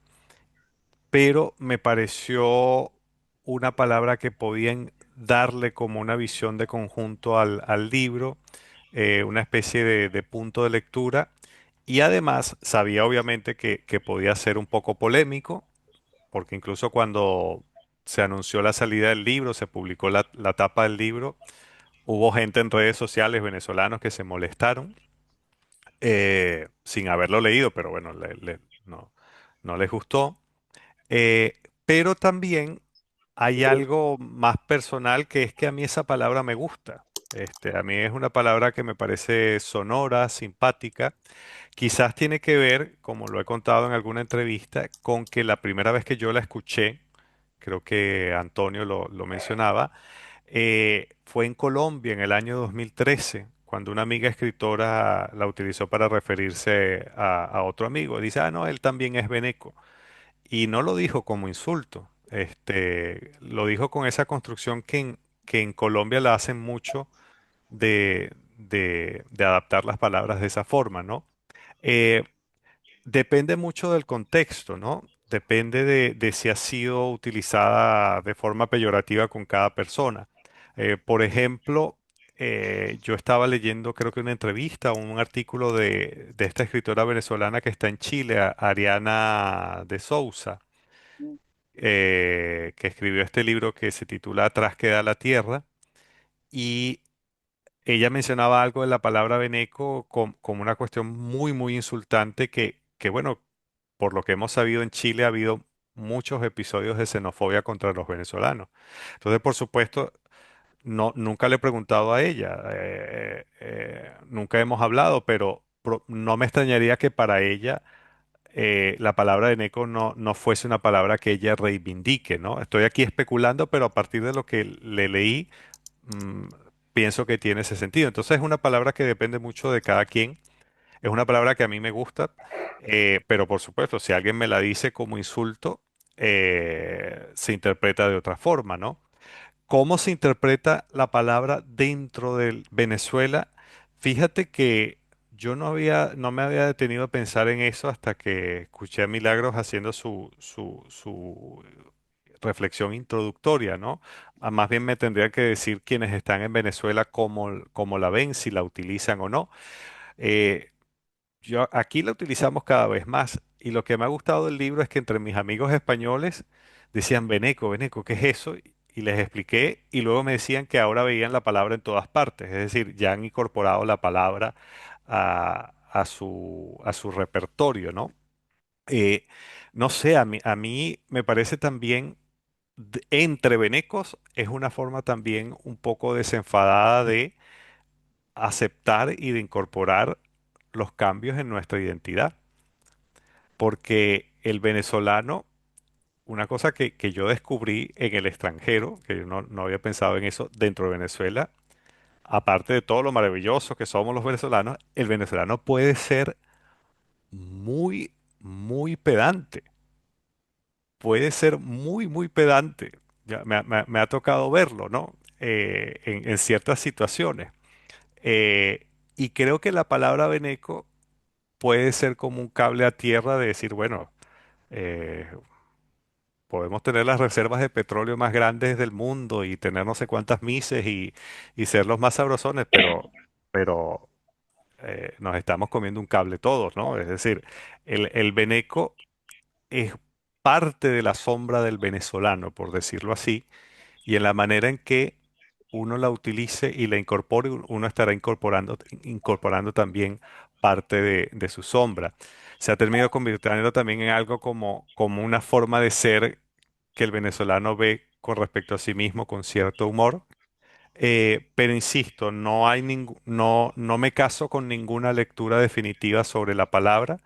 pero me pareció una palabra que podían darle como una visión de conjunto al libro, una especie de punto de lectura, y además sabía obviamente que podía ser un poco polémico, porque incluso cuando se anunció la salida del libro, se publicó la tapa del libro, hubo gente en redes sociales venezolanos que se molestaron sin haberlo leído, pero bueno, no les gustó. Pero también hay algo más personal, que es que a mí esa palabra me gusta. A mí es una palabra que me parece sonora, simpática. Quizás tiene que ver, como lo he contado en alguna entrevista, con que la primera vez que yo la escuché, creo que Antonio lo mencionaba, fue en Colombia en el año 2013, cuando una amiga escritora la utilizó para referirse a otro amigo. Dice, ah, no, él también es veneco. Y no lo dijo como insulto, lo dijo con esa construcción que en Colombia la hacen mucho de adaptar las palabras de esa forma, ¿no? Eh, Depende mucho del contexto, ¿no? Depende de si ha sido utilizada de forma peyorativa con cada persona. Por ejemplo, yo estaba leyendo, creo que una entrevista o un artículo de esta escritora venezolana que está en Chile, Ariana de Souza, que escribió este libro que se titula Atrás queda la tierra, y ella mencionaba algo de la palabra veneco como una cuestión muy, muy insultante bueno, por lo que hemos sabido en Chile ha habido muchos episodios de xenofobia contra los venezolanos. Entonces, por supuesto, nunca le he preguntado a ella, nunca hemos hablado, pero no me extrañaría que para ella la palabra veneco no fuese una palabra que ella reivindique, ¿no? Estoy aquí especulando, pero a partir de lo que le leí, pienso que tiene ese sentido. Entonces es una palabra que depende mucho de cada quien. Es una palabra que a mí me gusta, pero por supuesto, si alguien me la dice como insulto, se interpreta de otra forma, ¿no? ¿Cómo se interpreta la palabra dentro de Venezuela? Fíjate que yo no me había detenido a pensar en eso hasta que escuché a Milagros haciendo su reflexión introductoria, ¿no? Más bien me tendría que decir quienes están en Venezuela cómo la ven, si la utilizan o no. Eh, aquí la utilizamos cada vez más y lo que me ha gustado del libro es que entre mis amigos españoles decían, Beneco, Beneco, ¿qué es eso? Y les expliqué y luego me decían que ahora veían la palabra en todas partes, es decir, ya han incorporado la palabra a su repertorio, ¿no? Eh, no sé, a mí me parece también, entre venecos, es una forma también un poco desenfadada de aceptar y de incorporar los cambios en nuestra identidad. Porque el venezolano, una cosa que yo descubrí en el extranjero, que yo no había pensado en eso dentro de Venezuela, aparte de todo lo maravilloso que somos los venezolanos, el venezolano puede ser muy, muy pedante. Puede ser muy, muy pedante. Ya me ha tocado verlo, ¿no? En ciertas situaciones. Y creo que la palabra veneco puede ser como un cable a tierra de decir, bueno, eh, podemos tener las reservas de petróleo más grandes del mundo y tener no sé cuántas mises y ser los más sabrosones, pero nos estamos comiendo un cable todos, ¿no? Es decir, el veneco es parte de la sombra del venezolano, por decirlo así, y en la manera en que uno la utilice y la incorpore, uno estará incorporando también parte de su sombra. Se ha terminado convirtiendo también en algo como una forma de ser que el venezolano ve con respecto a sí mismo con cierto humor. Pero insisto, no me caso con ninguna lectura definitiva sobre la palabra,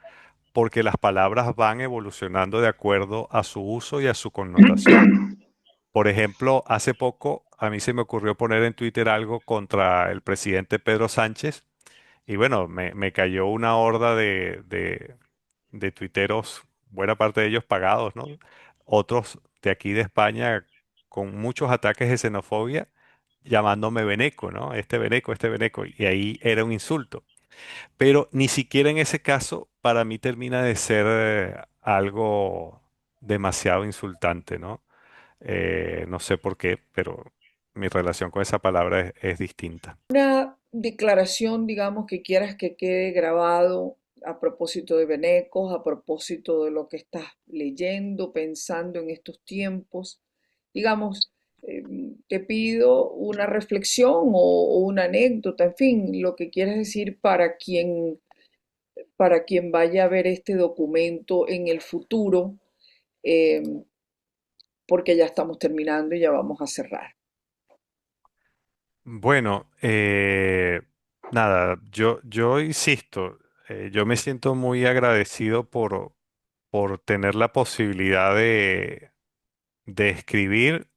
porque las palabras van evolucionando de acuerdo a su uso y a su connotación. Por ejemplo, hace poco a mí se me ocurrió poner en Twitter algo contra el presidente Pedro Sánchez y bueno, me cayó una horda de tuiteros, buena parte de ellos pagados, ¿no? Otros de aquí de España con muchos ataques de xenofobia llamándome veneco, ¿no? Este veneco, y ahí era un insulto. Pero ni siquiera en ese caso para mí termina de ser algo demasiado insultante, ¿no? No sé por qué, pero mi relación con esa palabra es distinta. Una declaración, digamos, que quieras que quede grabado a propósito de Benecos, a propósito de lo que estás leyendo, pensando en estos tiempos. Digamos, eh, te pido una reflexión o una anécdota, en fin, lo que quieras decir para quien vaya a ver este documento en el futuro, eh, porque ya estamos terminando y ya vamos a cerrar. Bueno, nada, yo insisto, yo me siento muy agradecido por tener la posibilidad de escribir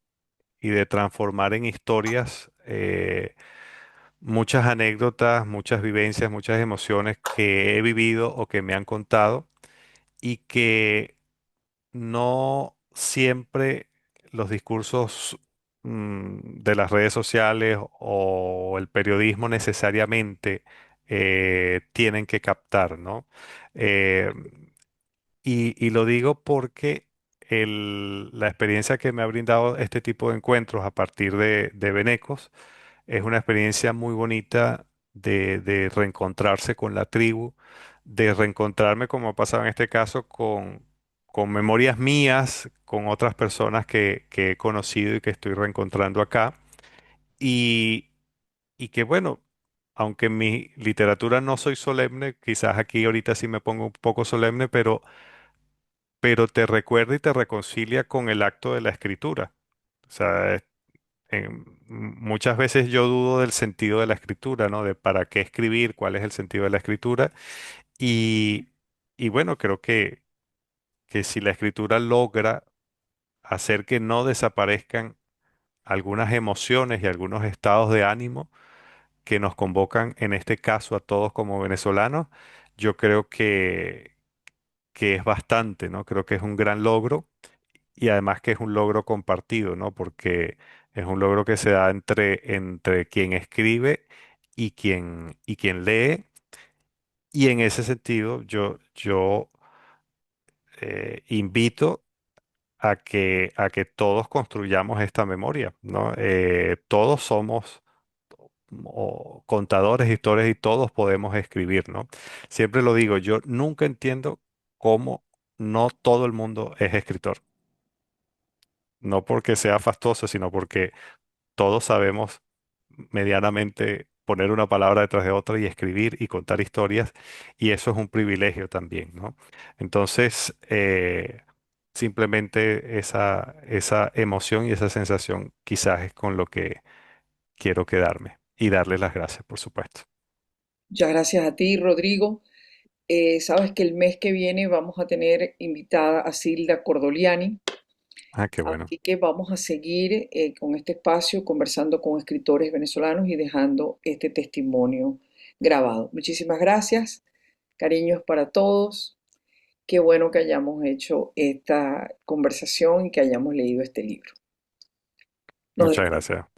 y de transformar en historias muchas anécdotas, muchas vivencias, muchas emociones que he vivido o que me han contado y que no siempre los discursos de las redes sociales o el periodismo necesariamente tienen que captar, ¿no? Eh, y lo digo porque la experiencia que me ha brindado este tipo de encuentros a partir de Venecos es una experiencia muy bonita de reencontrarse con la tribu, de reencontrarme, como ha pasado en este caso, con memorias mías, con otras personas que he conocido y que estoy reencontrando acá. Y, y que bueno, aunque en mi literatura no soy solemne, quizás aquí ahorita sí me pongo un poco solemne, pero te recuerda y te reconcilia con el acto de la escritura. O sea, muchas veces yo dudo del sentido de la escritura, ¿no? De para qué escribir, cuál es el sentido de la escritura. Y, y bueno, creo que si la escritura logra hacer que no desaparezcan algunas emociones y algunos estados de ánimo, que nos convocan, en este caso a todos como venezolanos, yo creo que es bastante, ¿no? Creo que es un gran logro y además que es un logro compartido, ¿no? Porque es un logro que se da entre quien escribe y quien lee. Y en ese sentido, yo invito a que todos construyamos esta memoria, ¿no? Todos somos contadores, historias y todos podemos escribir, ¿no? Siempre lo digo, yo nunca entiendo cómo no todo el mundo es escritor. No porque sea fastuoso, sino porque todos sabemos medianamente poner una palabra detrás de otra y escribir y contar historias, y eso es un privilegio también, ¿no? Entonces, simplemente esa emoción y esa sensación quizás es con lo que quiero quedarme y darle las gracias, por supuesto. Muchas gracias a ti, Rodrigo. Sabes que el mes que viene vamos a tener invitada a Silda Cordoliani, Ah, qué bueno. así que vamos a seguir con este espacio conversando con escritores venezolanos y dejando este testimonio grabado. Muchísimas gracias, cariños para todos. Qué bueno que hayamos hecho esta conversación y que hayamos leído este libro. Nos Muchas gracias.